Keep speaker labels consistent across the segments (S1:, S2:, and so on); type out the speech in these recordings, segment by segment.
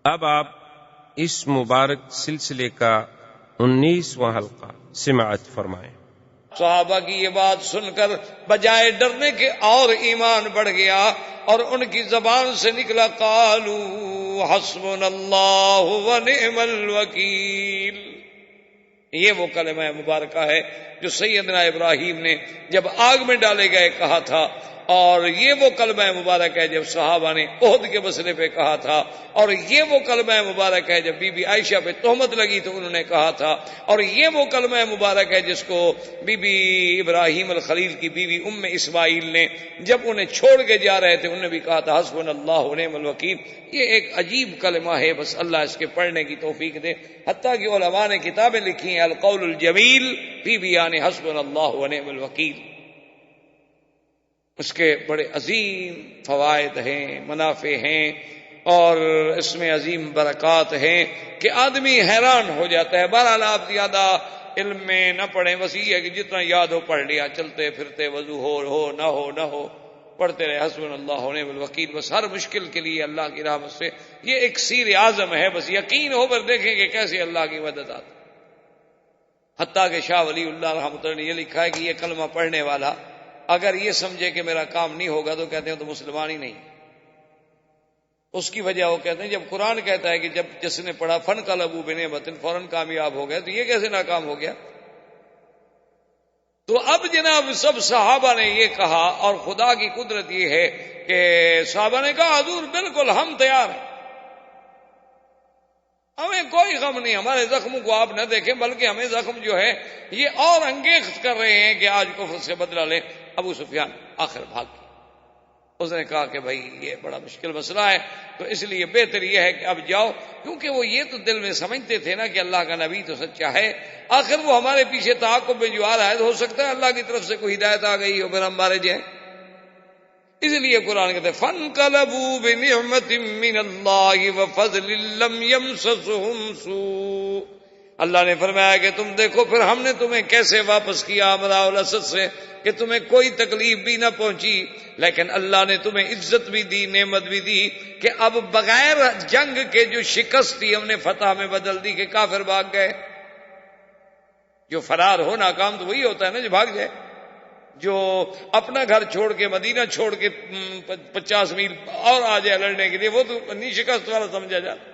S1: اب آپ اس مبارک سلسلے کا 19واں حلقہ سماعت فرمائیں۔
S2: صحابہ کی یہ بات سن کر بجائے ڈرنے کے اور ایمان بڑھ گیا، اور ان کی زبان سے نکلا قالو حسبنا اللہ ونعم الوکیل۔ یہ وہ کلمہ مبارکہ ہے جو سیدنا ابراہیم نے جب آگ میں ڈالے گئے کہا تھا، اور یہ وہ کلمہ مبارک ہے جب صحابہ نے احد کے مسئلے پہ کہا تھا، اور یہ وہ کلمہ مبارک ہے جب بی بی عائشہ پہ تہمت لگی تو انہوں نے کہا تھا، اور یہ وہ کلمہ مبارک ہے جس کو بی بی ابراہیم الخلیل کی بیوی ام اسماعیل نے جب انہیں چھوڑ کے جا رہے تھے انہوں نے بھی کہا تھا حسبنا اللہ ونعم الوکیل۔ یہ ایک عجیب کلمہ ہے، بس اللہ اس کے پڑھنے کی توفیق دے۔ حتیٰ کہ علماء نے کتابیں لکھی ہیں القول الجمیل فی بیان حسبنا اللہ ونعم الوکیل۔ اس کے بڑے عظیم فوائد ہیں، منافع ہیں، اور اس میں عظیم برکات ہیں کہ آدمی حیران ہو جاتا ہے۔ بہرحال آپ زیادہ علم میں نہ پڑھیں، بس یہ ہے کہ جتنا یاد ہو پڑھ لیا، چلتے پھرتے وضو ہو نہ ہو پڑھتے رہے حسبنا اللہ ونعم الوکیل۔ بس ہر مشکل کے لیے اللہ کی رحمت سے یہ ایک سیر اعظم ہے، بس یقین ہو کر دیکھیں کہ کیسے اللہ کی مدد آتی۔ حتیٰ کہ شاہ ولی اللہ رحمۃ اللہ نے یہ لکھا ہے کہ یہ کلمہ پڑھنے والا اگر یہ سمجھے کہ میرا کام نہیں ہوگا تو کہتے ہیں تو مسلمان ہی نہیں۔ اس کی وجہ وہ کہتے ہیں جب قرآن کہتا ہے کہ جب جس نے پڑھا فن قلبوا بنعمت فوراً کامیاب ہو گیا، تو یہ کیسے ناکام ہو گیا؟ تو اب جناب سب صحابہ نے یہ کہا، اور خدا کی قدرت یہ ہے کہ صحابہ نے کہا حضور بالکل ہم تیار ہیں، ہمیں کوئی غم نہیں، ہمارے زخموں کو آپ نہ دیکھیں بلکہ ہمیں زخم جو ہے یہ اور انگیخت کر رہے ہیں کہ آج کفر سے بدلہ لیں۔ ابو سفیان آخر بھاگ گیا، اس نے کہا کہ بھائی یہ بڑا مشکل مسئلہ ہے، تو اس لیے بہتر یہ ہے کہ اب جاؤ، کیونکہ وہ یہ تو دل میں سمجھتے تھے نا کہ اللہ کا نبی تو سچا ہے، آخر وہ ہمارے پیچھے تعاقب میں جو آ رہا ہے تو ہو سکتا ہے اللہ کی طرف سے کوئی ہدایت آ گئی ہو پھر ہم مارے جائیں۔ اس لیے قرآن کہتے ہیں فَانْقَلَبُوا بِنِعْمَةٍ مِّنَ اللَّهِ وَفَضْلٍ لَّمْ يَمْسَسْهُمْ سُوءٌ۔ اللہ نے فرمایا کہ تم دیکھو پھر ہم نے تمہیں کیسے واپس کیا امراء الاسد سے، کہ تمہیں کوئی تکلیف بھی نہ پہنچی، لیکن اللہ نے تمہیں عزت بھی دی، نعمت بھی دی، کہ اب بغیر جنگ کے جو شکست تھی ہم نے فتح میں بدل دی کہ کافر بھاگ گئے۔ جو فرار ہو ناکام تو وہی ہوتا ہے نا جو بھاگ جائے، جو اپنا گھر چھوڑ کے مدینہ چھوڑ کے 50 میل اور آ جائے لڑنے کے لیے، وہ تو نہیں شکست والا سمجھا جاتا۔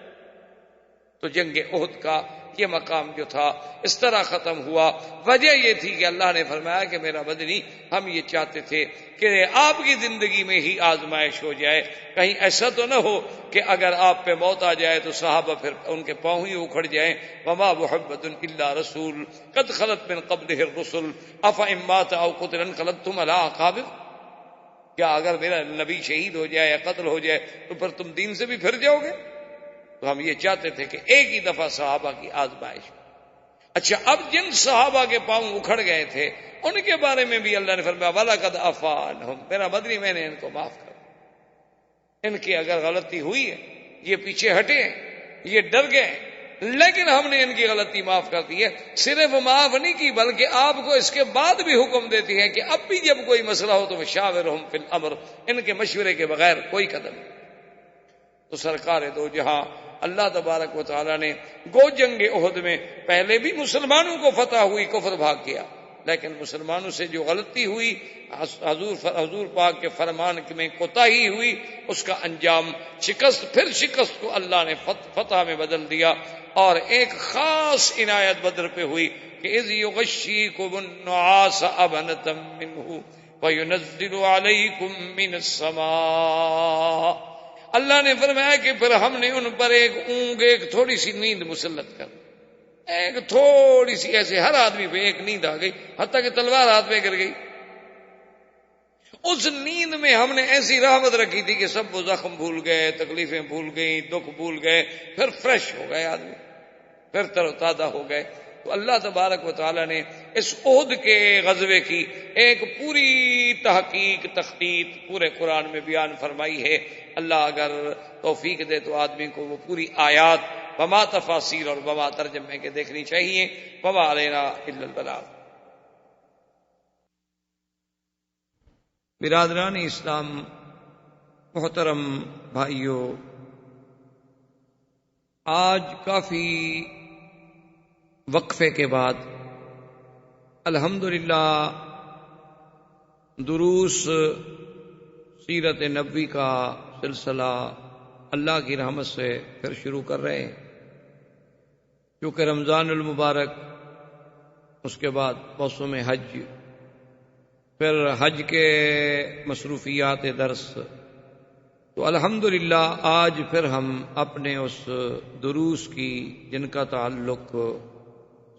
S2: تو جنگ احد کا یہ مقام جو تھا اس طرح ختم ہوا۔ وجہ یہ تھی کہ اللہ نے فرمایا کہ میرا بدنی ہم یہ چاہتے تھے کہ آپ کی زندگی میں ہی آزمائش ہو جائے، کہیں ایسا تو نہ ہو کہ اگر آپ پہ موت آ جائے تو صحابہ پھر ان کے پاؤں ہی اکھڑ جائیں۔ وما محمد الا رسول قد خلت من قبلہ الرسل افإن مات او قتل انقلبتم علی اعقابکم۔ کیا اگر میرا نبی شہید ہو جائے یا قتل ہو جائے تو پھر تم دین سے بھی پھر جاؤ گے؟ تو ہم یہ چاہتے تھے کہ ایک ہی دفعہ صحابہ کی آزمائش۔ اچھا، اب جن صحابہ کے پاؤں اکھڑ گئے تھے ان کے بارے میں بھی اللہ نے فرمایا وَلَقَدْ عَفَا عَنْهُمْ، میرا بدنی میں نے ان کو معاف کر دیا۔ ان کی اگر غلطی ہوئی ہے، یہ پیچھے ہٹے ہیں، یہ ڈر گئے، لیکن ہم نے ان کی غلطی معاف کر دی ہے۔ صرف معاف نہیں کی بلکہ آپ کو اس کے بعد بھی حکم دیتی ہے کہ اب بھی جب کوئی مسئلہ ہو تو وَشَاوِرْهُمْ فِي الْأَمْرِ، ان کے مشورے کے بغیر کوئی قدم نہیں۔ تو سرکار دو جہاں اللہ تبارک و تعالیٰ نے گو جنگ احد میں پہلے بھی مسلمانوں کو فتح ہوئی، کفر بھاگ گیا، لیکن مسلمانوں سے جو غلطی ہوئی، حضور پاک کے فرمان میں کوتاہی ہوئی، اس کا انجام شکست، پھر شکست کو اللہ نے فتح میں بدل دیا۔ اور ایک خاص عنایت بدر پہ ہوئی کہ اذ یغشیکم النعاس امنۃ منہ وینزل علیکم من السماء۔ اللہ نے فرمایا کہ پھر ہم نے ان پر ایک اونگ، ایک تھوڑی سی نیند مسلط کر، ایک تھوڑی سی، ایسے ہر آدمی پہ ایک نیند آ گئی، حتیٰ کہ تلوار ہاتھ میں گر گئی۔ اس نیند میں ہم نے ایسی رحمت رکھی تھی کہ سب وہ زخم بھول گئے، تکلیفیں بھول گئی، دکھ بھول گئے، پھر فریش ہو گئے آدمی، پھر تر و تازہ ہو گئے۔ تو اللہ تبارک و تعالیٰ نے اس احد کے غزوے کی ایک پوری تحقیق، تخطیط پورے قرآن میں بیان فرمائی ہے۔ اللہ اگر توفیق دے تو آدمی کو وہ پوری آیات وما تفاصیر اور وما ترجمے کے دیکھنی چاہیے۔ وما علینا الا البلاغ۔ برادران اسلام، محترم بھائیوں، آج کافی وقفے کے بعد الحمدللہ دروس سیرت نبوی کا سلسلہ اللہ کی رحمت سے پھر شروع کر رہے ہیں، کیونکہ رمضان المبارک، اس کے بعد موسم حج، پھر حج کے مصروفیات درس، تو الحمدللہ آج پھر ہم اپنے اس دروس کی جن کا تعلق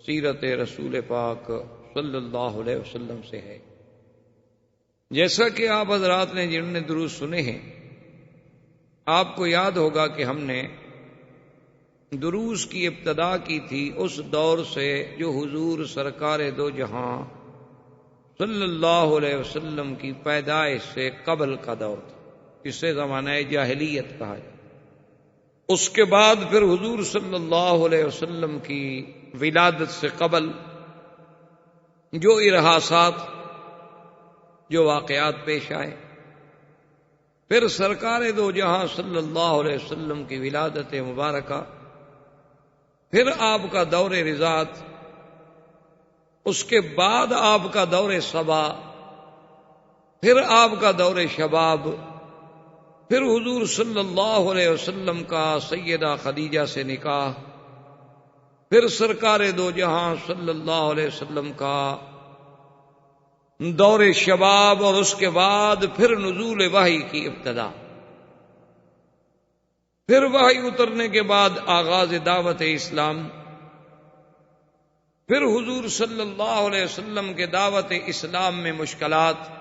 S2: سیرت رسول پاک صلی اللہ علیہ وسلم سے ہے، جیسا کہ آپ حضرات نے جنہوں نے دروس سنے ہیں، آپ کو یاد ہوگا کہ ہم نے دروس کی ابتدا کی تھی اس دور سے جو حضور سرکار دو جہاں صلی اللہ علیہ وسلم کی پیدائش سے قبل کا دور تھا، جسے زمانہ جاہلیت کہا جائے۔ اس کے بعد پھر حضور صلی اللہ علیہ وسلم کی ولادت سے قبل جو ارحاسات، جو واقعات پیش آئے، پھر سرکار دو جہاں صلی اللہ علیہ وسلم کی ولادت مبارکہ، پھر آپ کا دور رضاعت، اس کے بعد آپ کا دور صبا، پھر آپ کا دور شباب، پھر حضور صلی اللہ علیہ وسلم کا سیدہ خدیجہ سے نکاح، پھر سرکار دو جہاں صلی اللہ علیہ وسلم کا دور شباب، اور اس کے بعد پھر نزول وحی کی ابتدا، پھر وحی اترنے کے بعد آغاز دعوت اسلام، پھر حضور صلی اللہ علیہ وسلم کے دعوت اسلام میں مشکلات،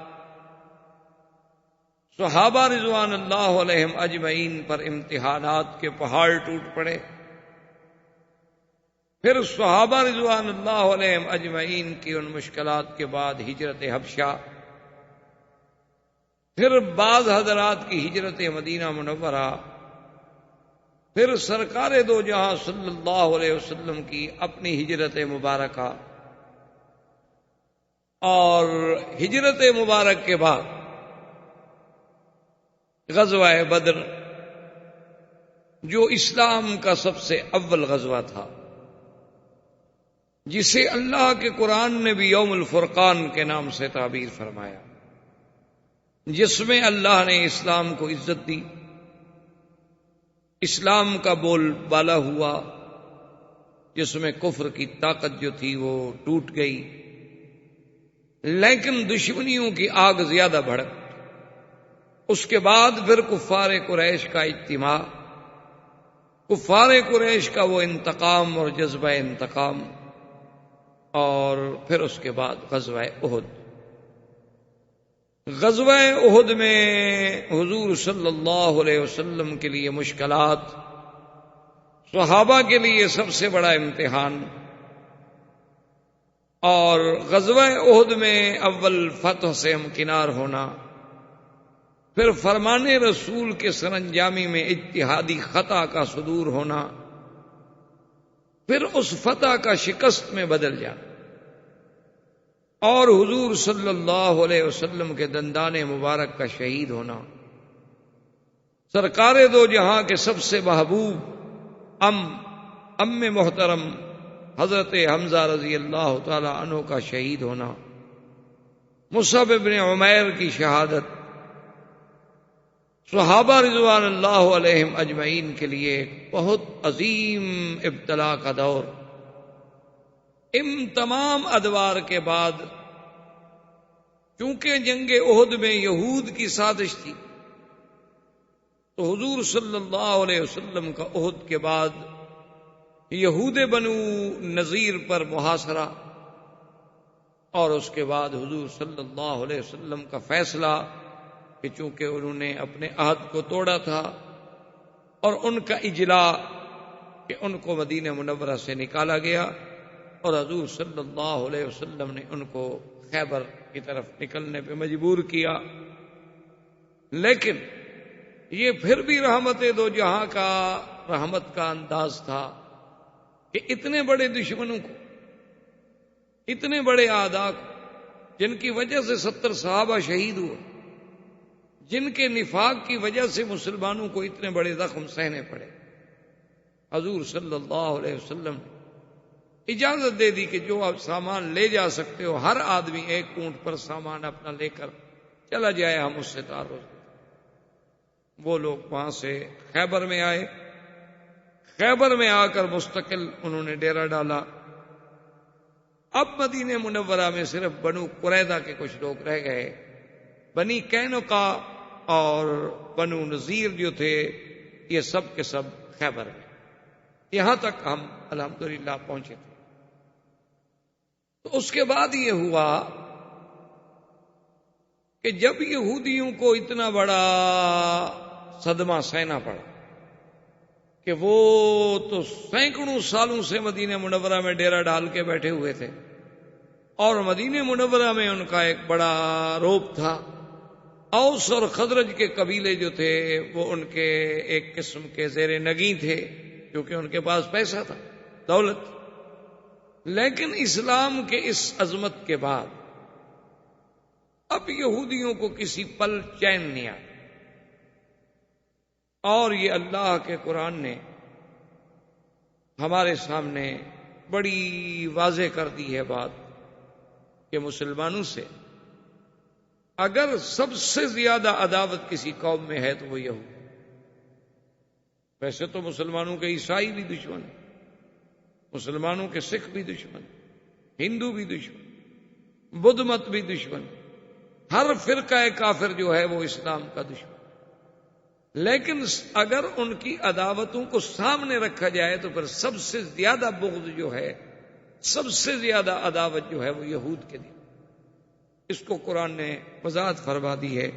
S2: صحابہ رضوان اللہ علیہم اجمعین پر امتحانات کے پہاڑ ٹوٹ پڑے، پھر صحابہ رضوان اللہ علیہم اجمعین کی ان مشکلات کے بعد ہجرت حبشہ، پھر بعض حضرات کی ہجرت مدینہ منورہ، پھر سرکار دو جہاں صلی اللہ علیہ وسلم کی اپنی ہجرت مبارکہ، اور ہجرت مبارک کے بعد غزوہ بدر، جو اسلام کا سب سے اول غزوہ تھا، جسے اللہ کے قرآن نے بھی یوم الفرقان کے نام سے تعبیر فرمایا، جس میں اللہ نے اسلام کو عزت دی، اسلام کا بول بالا ہوا، جس میں کفر کی طاقت جو تھی وہ ٹوٹ گئی، لیکن دشمنیوں کی آگ زیادہ بھڑک۔ اس کے بعد پھر کفار قریش کا اجتماع، کفار قریش کا وہ انتقام اور جذبہ انتقام، اور پھر اس کے بعد غزوہ احد۔ غزوہ احد میں حضور صلی اللہ علیہ وسلم کے لیے مشکلات، صحابہ کے لیے سب سے بڑا امتحان، اور غزوہ احد میں اول فتح سے ہمکنار ہونا، پھر فرمان رسول کے سرانجامی میں اجتہادی خطا کا صدور ہونا، پھر اس فتح کا شکست میں بدل جانا، اور حضور صلی اللہ علیہ وسلم کے دندان مبارک کا شہید ہونا، سرکار دو جہاں کے سب سے محبوب ام محترم حضرت حمزہ رضی اللہ تعالی عنہ کا شہید ہونا، مصعب بن عمیر کی شہادت، صحابہ رضوان اللہ علیہم اجمعین کے لیے ایک بہت عظیم ابتلا کا دور۔ ان تمام ادوار کے بعد، چونکہ جنگ احد میں یہود کی سازش تھی، تو حضور صلی اللہ علیہ وسلم کا احد کے بعد یہود بنو نذیر پر محاصرہ، اور اس کے بعد حضور صلی اللہ علیہ وسلم کا فیصلہ کہ چونکہ انہوں نے اپنے عہد کو توڑا تھا، اور ان کا اجلاء کہ ان کو مدینہ منورہ سے نکالا گیا، اور حضور صلی اللہ علیہ وسلم نے ان کو خیبر کی طرف نکلنے پہ مجبور کیا۔ لیکن یہ پھر بھی رحمت دو جہاں کا، رحمت کا انداز تھا کہ اتنے بڑے دشمنوں کو، اتنے بڑے اعداء کو، جن کی وجہ سے 70 صحابہ شہید ہوئے، جن کے نفاق کی وجہ سے مسلمانوں کو اتنے بڑے زخم سہنے پڑے، حضور صلی اللہ علیہ وسلم نے اجازت دے دی کہ جو آپ سامان لے جا سکتے ہو، ہر آدمی ایک اونٹ پر سامان اپنا لے کر چلا جائے، ہم اس سے تعارف۔ وہ لوگ وہاں سے خیبر میں آئے، خیبر میں آ کر مستقل انہوں نے ڈیرا ڈالا۔ اب مدینہ منورہ میں صرف بنو قریظہ کے کچھ لوگ رہ گئے، بنی قینقاع اور بنو نذیر جو تھے یہ سب کے سب خیبر میں۔ یہاں تک ہم الحمدللہ پہنچے تھے۔ تو اس کے بعد یہ ہوا کہ جب یہودیوں کو اتنا بڑا صدمہ سہنا پڑا کہ وہ تو سینکڑوں سالوں سے مدینہ منورہ میں ڈیرا ڈال کے بیٹھے ہوئے تھے، اور مدینہ منورہ میں ان کا ایک بڑا روب تھا۔ اوس اور خزرج کے قبیلے جو تھے وہ ان کے ایک قسم کے زیر نگیں تھے، کیونکہ ان کے پاس پیسہ تھا، دولت۔ لیکن اسلام کے اس عظمت کے بعد اب یہودیوں کو کسی پل چین نہیں آیا، اور یہ اللہ کے قرآن نے ہمارے سامنے بڑی واضح کر دی ہے بات کہ مسلمانوں سے اگر سب سے زیادہ عداوت کسی قوم میں ہے تو وہ یہود۔ ویسے تو مسلمانوں کے عیسائی بھی دشمن، مسلمانوں کے سکھ بھی دشمن، ہندو بھی دشمن، بدھ مت بھی دشمن، ہر فرقہ کافر جو ہے وہ اسلام کا دشمن۔ لیکن اگر ان کی عداوتوں کو سامنے رکھا جائے تو پھر سب سے زیادہ بغض جو ہے، سب سے زیادہ عداوت جو ہے وہ یہود کے لیے۔ اس کو قرآن نے وضاحت فرما دی ہے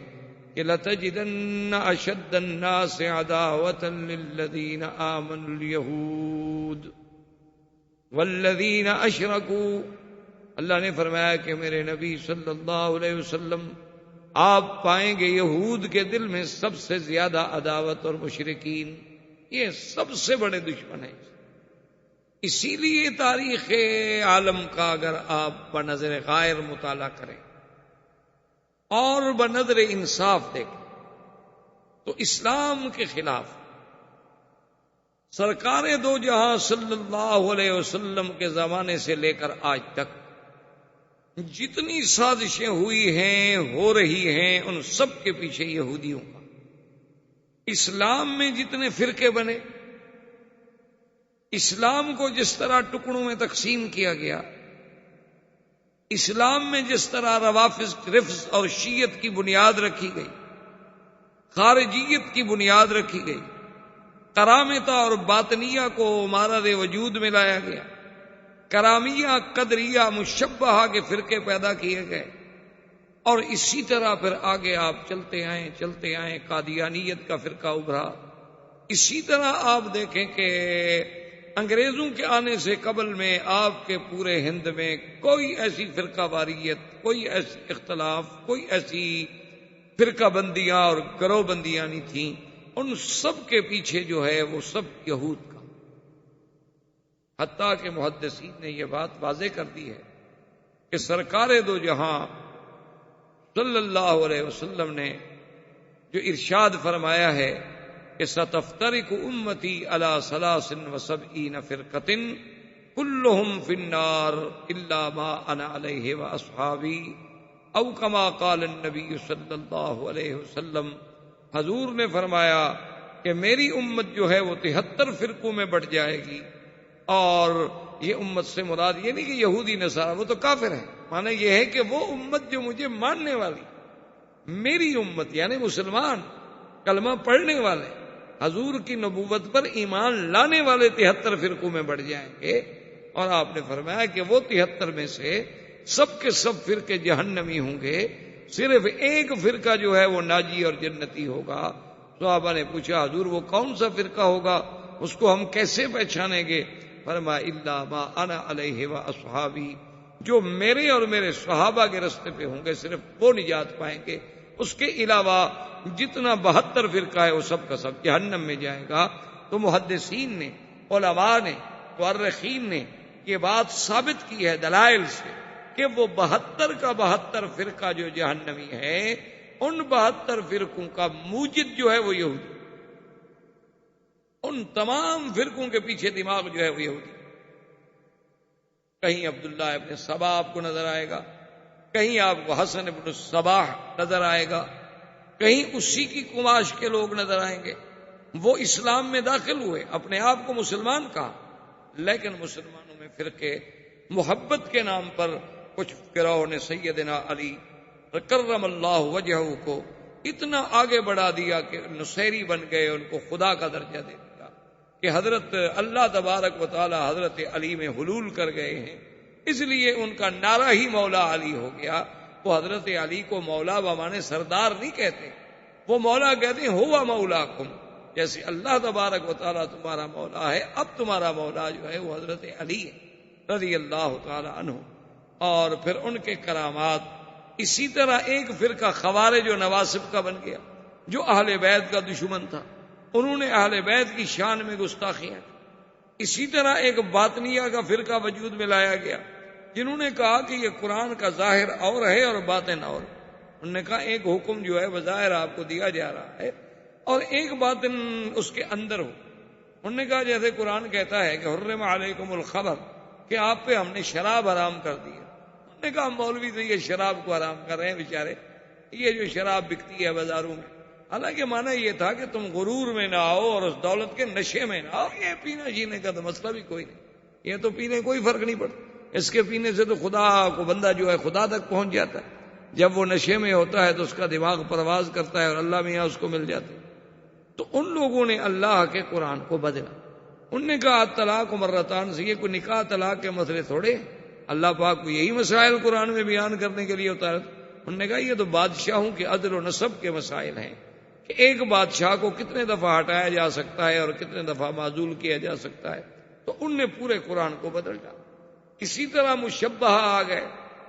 S2: کہ لَتَجِدَنَّ أَشَدَّ النَّاسِ عَدَاوَةً لِلَّذِينَ آمَنُوا الْيَهُودَ وَالَّذِينَ أَشْرَكُوا۔ اللہ نے فرمایا کہ میرے نبی صلی اللہ علیہ وسلم آپ پائیں گے یہود کے دل میں سب سے زیادہ عداوت، اور مشرکین یہ سب سے بڑے دشمن ہیں۔ اسی لیے تاریخ عالم کا اگر آپ بنظر غائر مطالعہ کریں اور بنظر انصاف دیکھیں تو اسلام کے خلاف سرکار دو جہاں صلی اللہ علیہ وسلم کے زمانے سے لے کر آج تک جتنی سازشیں ہوئی ہیں، ہو رہی ہیں، ان سب کے پیچھے یہودیوں کا۔ اسلام میں جتنے فرقے بنے، اسلام کو جس طرح ٹکڑوں میں تقسیم کیا گیا، اسلام میں جس طرح رفض اور شیعت کی بنیاد رکھی گئی، خارجیت کی بنیاد رکھی گئی، کرامتہ اور باطنیہ کو مارد وجود میں لایا گیا، کرامیہ، قدریہ، مشبہہ کے فرقے پیدا کیے گئے، اور اسی طرح پھر آگے آپ چلتے آئیں قادیانیت کا فرقہ ابھرا۔ اسی طرح آپ دیکھیں کہ انگریزوں کے آنے سے قبل میں آپ کے پورے ہند میں کوئی ایسی فرقہ واریت، کوئی ایسی اختلاف، کوئی ایسی فرقہ بندیاں اور گروہ بندیاں نہیں تھیں۔ ان سب کے پیچھے جو ہے وہ سب یہود کا۔ حتیٰ کہ محدثین نے یہ بات واضح کر دی ہے کہ سرکار دو جہاں صلی اللہ علیہ وسلم نے جو ارشاد فرمایا ہے کہ ستفترق امتی علی 73 فرقۃ کلہم فی النار الا ما انا علیہ واصحابی، او کما قال النبی صلی اللہ علیہ وسلم۔ حضور نے فرمایا کہ میری امت جو ہے وہ 73 فرقوں میں بٹ جائے گی، اور یہ امت سے مراد یہ نہیں کہ یہودی نصارہ، وہ تو کافر ہیں، معنی یہ ہے کہ وہ امت جو مجھے ماننے والی، میری امت یعنی مسلمان، کلمہ پڑھنے والے، حضور کی نبوت پر ایمان لانے والے 73 فرقوں میں بڑھ جائیں گے۔ اور آپ نے فرمایا کہ وہ 73 میں سے سب کے سب فرقے جہنمی ہوں گے، صرف ایک فرقہ جو ہے وہ ناجی اور جنتی ہوگا۔ صحابہ نے پوچھا حضور وہ کون سا فرقہ ہوگا، اس کو ہم کیسے پہچانیں گے؟ فرمایا الا ما انا علیہ واصحابی، جو میرے اور میرے صحابہ کے رستے پہ ہوں گے صرف وہ نجات پائیں گے، اس کے علاوہ جتنا 72 فرقہ ہے وہ سب کا سب جہنم میں جائے گا۔ تو محدثین نے، علماء نے، مورخین نے یہ بات ثابت کی ہے دلائل سے کہ وہ 72 کا 72 فرقہ جو جہنمی ہے، ان 72 فرقوں کا موجد جو ہے وہ یہودی۔ ان تمام فرقوں کے پیچھے دماغ جو ہے وہ یہودی. کہیں عبداللہ ابن سبا آپ کو نظر آئے گا، کہیں آپ کو حسن ابن صباح نظر آئے گا، کہیں اسی کی کماش کے لوگ نظر آئیں گے. وہ اسلام میں داخل ہوئے، اپنے آپ کو مسلمان کہا، لیکن مسلمانوں میں فرقے محبت کے نام پر کچھ گروہوں نے سیدنا علی کرم اللہ وجہہ کو اتنا آگے بڑھا دیا کہ نصیری بن گئے، ان کو خدا کا درجہ دے دیا کہ حضرت اللہ تبارک و تعالی حضرت علی میں حلول کر گئے ہیں، اس لیے ان کا نعرہ ہی مولا علی ہو گیا. وہ حضرت علی کو مولا بمانے سردار نہیں کہتے، وہ مولا کہتے ہیں ہوا مولاکم. جیسے اللہ تبارک و تعالی تمہارا مولا ہے، اب تمہارا مولا جو ہے وہ حضرت علی ہے رضی اللہ تعالی عنہ. اور پھر ان کے کرامات. اسی طرح ایک فرقہ خوارج و نواصب کا بن گیا جو اہل بیت کا دشمن تھا، انہوں نے اہل بیت کی شان میں گستاخیاں. اسی طرح ایک باطنیہ کا فرقہ وجود میں لایا گیا جنہوں نے کہا کہ یہ قرآن کا ظاہر اور ہے اور باطن اور. انہوں نے کہا ایک حکم جو ہے بظاہر آپ کو دیا جا رہا ہے اور ایک باطن اس کے اندر ہو. انہوں نے کہا جیسے قرآن کہتا ہے کہ حرم علیکم الخمر، کہ آپ پہ ہم نے شراب حرام کر دی ہے. انہوں نے کہا مولوی تو یہ شراب کو حرام کر رہے ہیں بیچارے، یہ جو شراب بکتی ہے بازاروں میں. حالانکہ معنی یہ تھا کہ تم غرور میں نہ آؤ اور اس دولت کے نشے میں نہ آؤ. یہ پینا جینے کا تو مسئلہ بھی کوئی نہیں، یہ تو پینے کوئی فرق نہیں پڑتا. اس کے پینے سے تو خدا کو بندہ جو ہے خدا تک پہنچ جاتا ہے. جب وہ نشے میں ہوتا ہے تو اس کا دماغ پرواز کرتا ہے اور اللہ میں یہاں اس کو مل جاتا ہے. تو ان لوگوں نے اللہ کے قرآن کو بدلا. انہوں نے کہا طلاق مرتان سے، یہ کوئی نکاح طلاق کے مسئلے تھوڑے، اللہ پاک کو یہی مسائل قرآن میں بیان کرنے کے لیے اتارا. انہوں نے کہا یہ تو بادشاہوں کے عدل و نصب کے مسائل ہیں کہ ایک بادشاہ کو کتنے دفعہ ہٹایا جا سکتا ہے اور کتنے دفعہ معزول کیا جا سکتا ہے. تو ان نے پورے قرآن کو بدل ڈالا. اسی طرح مشبہ آ گئے.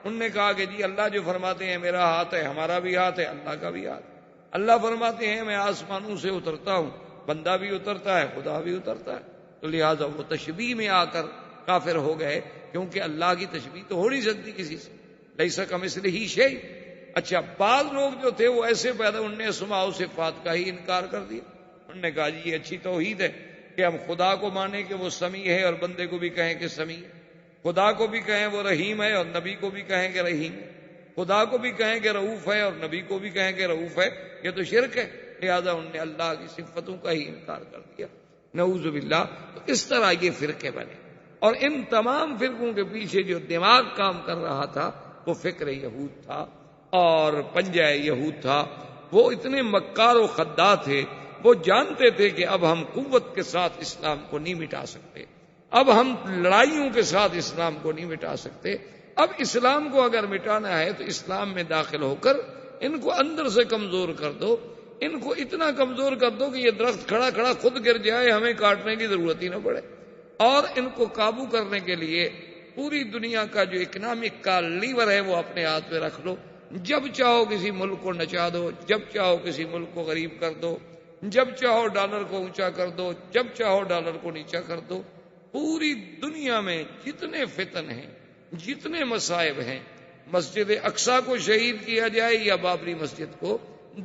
S2: انہوں نے کہا کہ جی اللہ جو فرماتے ہیں میرا ہاتھ ہے، ہمارا بھی ہاتھ ہے، اللہ کا بھی ہاتھ. اللہ فرماتے ہیں میں آسمانوں سے اترتا ہوں، بندہ بھی اترتا ہے، خدا بھی اترتا ہے. تو لہٰذا وہ تشبیہ میں آ کر کافر ہو گئے، کیونکہ اللہ کی تشبیہ تو ہو نہیں سکتی کسی سے. لیس کمثلہ شیء. اچھا بعض لوگ جو تھے وہ ایسے پیدا، انہوں نے اسماء و صفات کا ہی انکار کر دیا. انہوں نے کہا جی یہ اچھی توحید ہے کہ ہم خدا کو مانیں کہ وہ سمیع ہے اور بندے کو بھی کہیں کہ سمیع ہے، خدا کو بھی کہیں وہ رحیم ہے اور نبی کو بھی کہیں کہ رحیم ہے، خدا کو بھی کہیں کہ رؤوف ہے اور نبی کو بھی کہیں کہ رؤوف ہے. یہ تو شرک ہے. لہذا انہوں نے اللہ کی صفتوں کا ہی انکار کر دیا، نعوذ باللہ. تو اس طرح یہ فرقے بنے. اور ان تمام فرقوں کے پیچھے جو دماغ کام کر رہا تھا وہ فکر یہود تھا اور پنجہ یہود تھا. وہ اتنے مکار و خداع تھے، وہ جانتے تھے کہ اب ہم قوت کے ساتھ اسلام کو نہیں مٹا سکتے، اب ہم لڑائیوں کے ساتھ اسلام کو نہیں مٹا سکتے. اب اسلام کو اگر مٹانا ہے تو اسلام میں داخل ہو کر ان کو اندر سے کمزور کر دو، ان کو اتنا کمزور کر دو کہ یہ درخت کھڑا کھڑا خود گر جائے، ہمیں کاٹنے کی ضرورت ہی نہ پڑے. اور ان کو قابو کرنے کے لیے پوری دنیا کا جو اکنامک کا لیور ہے وہ اپنے ہاتھ میں رکھ لو. جب چاہو کسی ملک کو نچا دو، جب چاہو کسی ملک کو غریب کر دو، جب چاہو ڈالر کو اونچا کر دو، جب چاہو ڈالر کو نیچا کر دو. پوری دنیا میں جتنے فتن ہیں، جتنے مصائب ہیں، مسجد اقصی کو شہید کیا جائے یا بابری مسجد کو،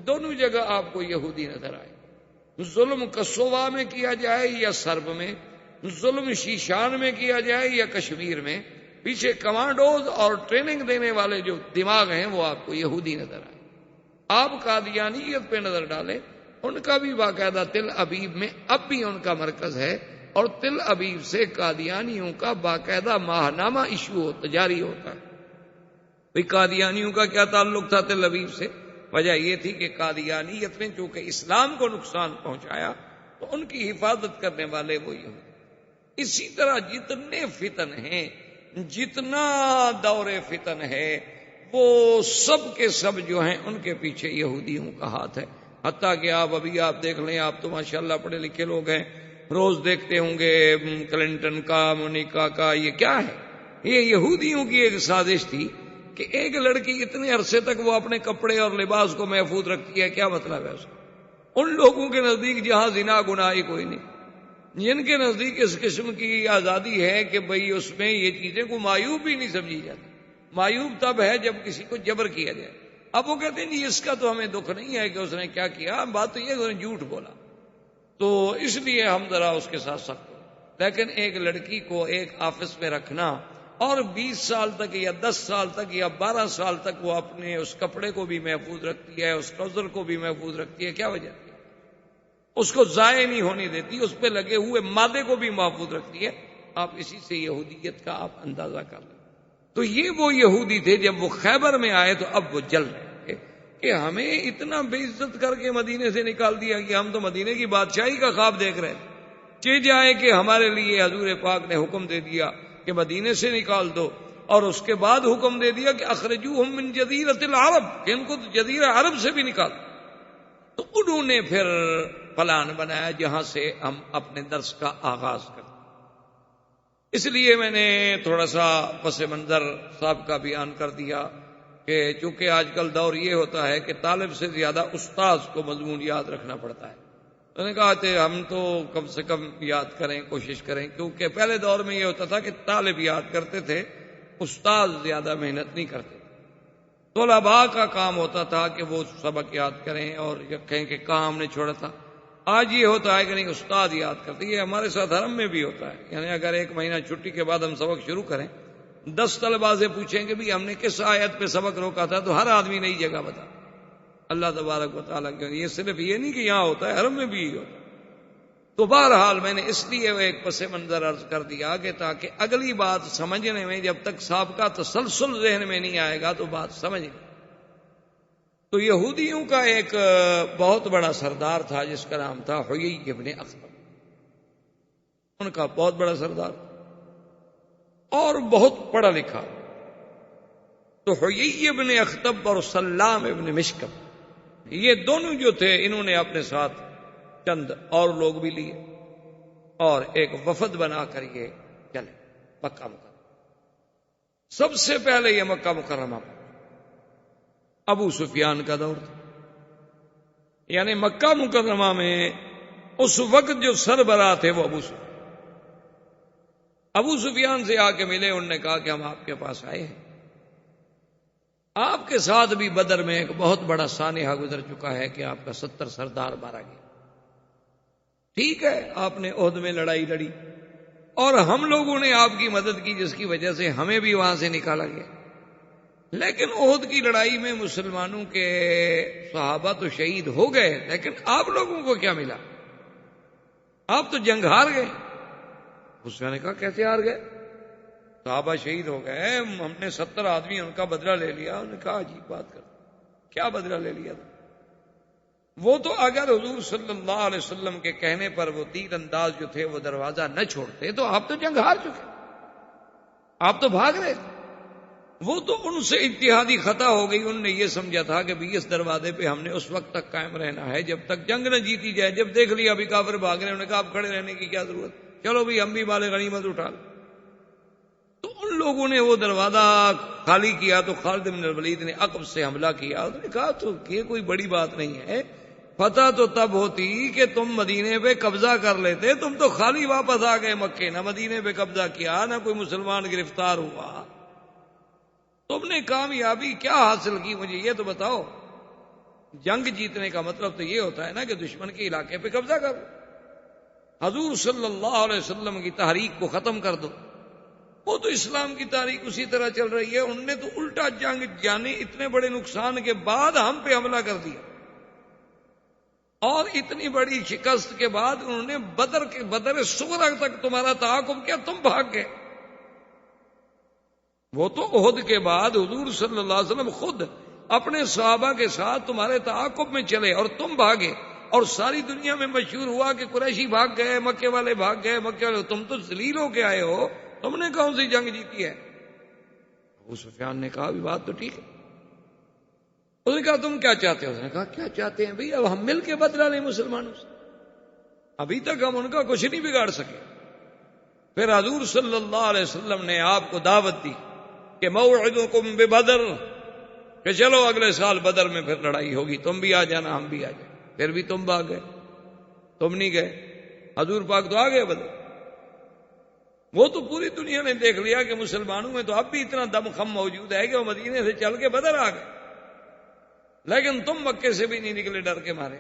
S2: دونوں جگہ آپ کو یہودی نظر آئے. ظلم کسوہ میں کیا جائے یا سرب میں، ظلم شیشان میں کیا جائے یا کشمیر میں، پیچھے کمانڈوز اور ٹریننگ دینے والے جو دماغ ہیں وہ آپ کو یہودی نظر آئے. آپ قادیانیت پہ نظر ڈالیں، ان کا بھی باقاعدہ تل ابیب میں اب بھی ان کا مرکز ہے اور تل ابیب سے قادیانیوں کا باقاعدہ ماہنامہ ایشو جاری ہوتا ہے. بھئی قادیانیوں کا کیا تعلق تھا تل ابیب سے؟ وجہ یہ تھی کہ قادیانیت نے چونکہ اسلام کو نقصان پہنچایا تو ان کی حفاظت کرنے والے وہ یہودی. اسی طرح جتنے فتن ہیں، جتنا دور فتن ہے، وہ سب کے سب جو ہیں ان کے پیچھے یہودیوں کا ہاتھ ہے. حتیٰ کہ آپ دیکھ لیں، آپ تو ماشاءاللہ پڑھے لکھے لوگ ہیں، روز دیکھتے ہوں گے کلنٹن کا، مونیکا کا، یہ کیا ہے؟ یہ یہودیوں کی ایک سازش تھی کہ ایک لڑکی اتنے عرصے تک وہ اپنے کپڑے اور لباس کو محفوظ رکھتی ہے. کیا مطلب ہے اس کا؟ ان لوگوں کے نزدیک جہاں زنا گناہ ہی کوئی نہیں، جن کے نزدیک اس قسم کی آزادی ہے کہ بھئی اس میں یہ چیزیں کو معیوب بھی نہیں سمجھی جاتی. معیوب تب ہے جب کسی کو جبر کیا جائے. اب وہ کہتے ہیں جی اس کا تو ہمیں دکھ نہیں ہے کہ اس نے کیا کیا، بات تو یہ ہے کہ اس نے جھوٹ بولا. تو اس لیے ہم ذرا اس کے ساتھ سخت ہو. لیکن ایک لڑکی کو ایک آفس میں رکھنا اور 20 سال تک یا 10 سال تک یا 12 سال تک وہ اپنے اس کپڑے کو بھی محفوظ رکھتی ہے، اس ٹراؤزر کو بھی محفوظ رکھتی ہے، کیا وجہ ہے؟ اس کو ضائع نہیں ہونے دیتی، اس پہ لگے ہوئے مادے کو بھی محفوظ رکھتی ہے. آپ اسی سے یہودیت کا آپ اندازہ کر لیں. تو یہ وہ یہودی تھے، جب وہ خیبر میں آئے تو اب وہ جل رہے تھے کہ ہمیں اتنا بے عزت کر کے مدینے سے نکال دیا کہ ہم تو مدینے کی بادشاہی کا خواب دیکھ رہے تھے. چہ جائے کہ ہمارے لیے حضور پاک نے حکم دے دیا کہ مدینے سے نکال دو، اور اس کے بعد حکم دے دیا کہ اخرجوہم من جزیرۃ العرب، کہ ان کو جزیرہ عرب سے بھی نکال. تو انہوں نے پھر پلان بنایا جہاں سے ہم اپنے درس کا آغاز کریں. اس لیے میں نے تھوڑا سا پس منظر صاحب کا بیان کر دیا کہ چونکہ آج کل دور یہ ہوتا ہے کہ طالب سے زیادہ استاذ کو مضمون یاد رکھنا پڑتا ہے. انہوں نے کہا کہ ہم تو کم سے کم یاد کریں، کوشش کریں، کیونکہ پہلے دور میں یہ ہوتا تھا کہ طالب یاد کرتے تھے، استاذ زیادہ محنت نہیں کرتے. طلباء کا کام ہوتا تھا کہ وہ سبق یاد کریں اور کہیں کہ کہاں ہم نے چھوڑا تھا. آج یہ ہوتا ہے کہ نہیں، استاد یاد کرتے. یہ ہمارے ساتھ حرم میں بھی ہوتا ہے. یعنی اگر 1 مہینہ چھٹی کے بعد ہم سبق شروع کریں، 10 طلباء سے پوچھیں کہ بھی ہم نے کس آیت پہ سبق روکا تھا، تو ہر آدمی نئی جگہ بتا. اللہ تبارک و تعالیٰ کی یہ صرف یہ نہیں کہ یہاں ہوتا ہے، حرم میں بھی یہ ہوتا ہے. تو بہرحال میں نے اس لیے وہ ایک پس منظر عرض کر دیا کہ تاکہ اگلی بات سمجھنے میں جب تک سابقہ تسلسل ذہن میں نہیں آئے گا تو بات سمجھ نہیں. تو یہودیوں کا ایک بہت بڑا سردار تھا جس کا نام تھا حیی ابن اخطب. ان کا بہت بڑا سردار اور بہت پڑھا لکھا. تو حیی ابن اخطب اور سلام ابن مشکم، یہ دونوں جو تھے، انہوں نے اپنے ساتھ چند اور لوگ بھی لیے اور ایک وفد بنا کر یہ چلے مکہ مکرمہ. سب سے پہلے یہ مکہ مکرمہ ابو سفیان کا دور تھا. یعنی مکہ مکرمہ میں اس وقت جو سربراہ تھے وہ ابو سفیان. ابو سفیان سے آ کے ملے، انہوں نے کہا کہ ہم آپ کے پاس آئے ہیں، آپ کے ساتھ بھی بدر میں ایک بہت بڑا سانحہ گزر چکا ہے کہ آپ کا 70 سردار مارا گیا. ٹھیک ہے، آپ نے عہد میں لڑائی لڑی اور ہم لوگوں نے آپ کی مدد کی، جس کی وجہ سے ہمیں بھی وہاں سے نکالا گیا. لیکن عہد کی لڑائی میں مسلمانوں کے صحابہ تو شہید ہو گئے، لیکن آپ لوگوں کو کیا ملا؟ آپ تو جنگ ہار گئے. اس نے کہا کیسے ہار گئے؟ صحابہ شہید ہو گئے، ہم نے 70 آدمی ان کا بدلہ لے لیا. انہوں نے کہا عجیب بات کر، کیا بدلہ لے لیا تھا؟ وہ تو اگر حضور صلی اللہ علیہ وسلم کے کہنے پر وہ تیر انداز جو تھے وہ دروازہ نہ چھوڑتے تو آپ تو جنگ ہار چکے، آپ تو بھاگ رہے تھے. وہ تو ان سے اتحادی خطا ہو گئی. انہوں نے یہ سمجھا تھا کہ بھی اس دروازے پہ ہم نے اس وقت تک قائم رہنا ہے جب تک جنگ نہ جیتی جائے. جب دیکھ لیا ابھی کافر بھاگ رہے، انہوں نے کہا اب کھڑے رہنے کی کیا ضرورت، چلو بھی ہم بھی مال غنیمت اٹھا لیں. تو ان لوگوں نے وہ دروازہ خالی کیا تو خالد بن الولید نے عقب سے حملہ کیا. انہوں نے کہا تو یہ کوئی بڑی بات نہیں ہے، فتح تو تب ہوتی کہ تم مدینے پہ قبضہ کر لیتے. تم تو خالی واپس آ گئے مکے، نہ مدینے پہ قبضہ کیا، نہ کوئی مسلمان گرفتار ہوا. تم نے کامیابی کیا حاصل کی، مجھے یہ تو بتاؤ. جنگ جیتنے کا مطلب تو یہ ہوتا ہے نا کہ دشمن کے علاقے پہ قبضہ کرو، حضور صلی اللہ علیہ وسلم کی تحریک کو ختم کر دو. وہ تو اسلام کی تاریخ اسی طرح چل رہی ہے. انہوں نے تو الٹا جنگ جانے اتنے بڑے نقصان کے بعد ہم پہ حملہ کر دیا، اور اتنی بڑی شکست کے بعد انہوں نے بدر صغرا تک تمہارا تعاقب کیا، تم بھاگ گئے. وہ تو عہد کے بعد حضور صلی اللہ علیہ وسلم خود اپنے صحابہ کے ساتھ تمہارے تعاقب میں چلے اور تم بھاگے، اور ساری دنیا میں مشہور ہوا کہ قریشی بھاگ گئے، مکے والے بھاگ گئے، مکے والے. تم تو ذلیل ہو کے آئے ہو، تم نے کون سی جنگ جیتی ہے؟ ابو سفیان نے کہا بھی بات تو ٹھیک ہے. اس نے کہا تم کیا چاہتے ہو؟ اس نے کہا کیا چاہتے ہیں بھئی، اب ہم مل کے بدلہ لیں مسلمانوں سے. ابھی تک ہم ان کا کچھ نہیں بگاڑ سکے. پھر حضور صلی اللہ علیہ وسلم نے آپ کو دعوت دی کہ موعدکم ببدر، کہ چلو اگلے سال بدر میں پھر لڑائی ہوگی، تم بھی آ جانا ہم بھی آ جائیں. پھر بھی تم بھاگ گئے، تم نہیں گئے. حضور پاک تو آ گئے بدر. وہ تو پوری دنیا نے دیکھ لیا کہ مسلمانوں میں تو اب بھی اتنا دم خم موجود ہے کہ وہ مدینے سے چل کے بدر آ گئے، لیکن تم مکے سے بھی نہیں نکلے ڈر کے مارے.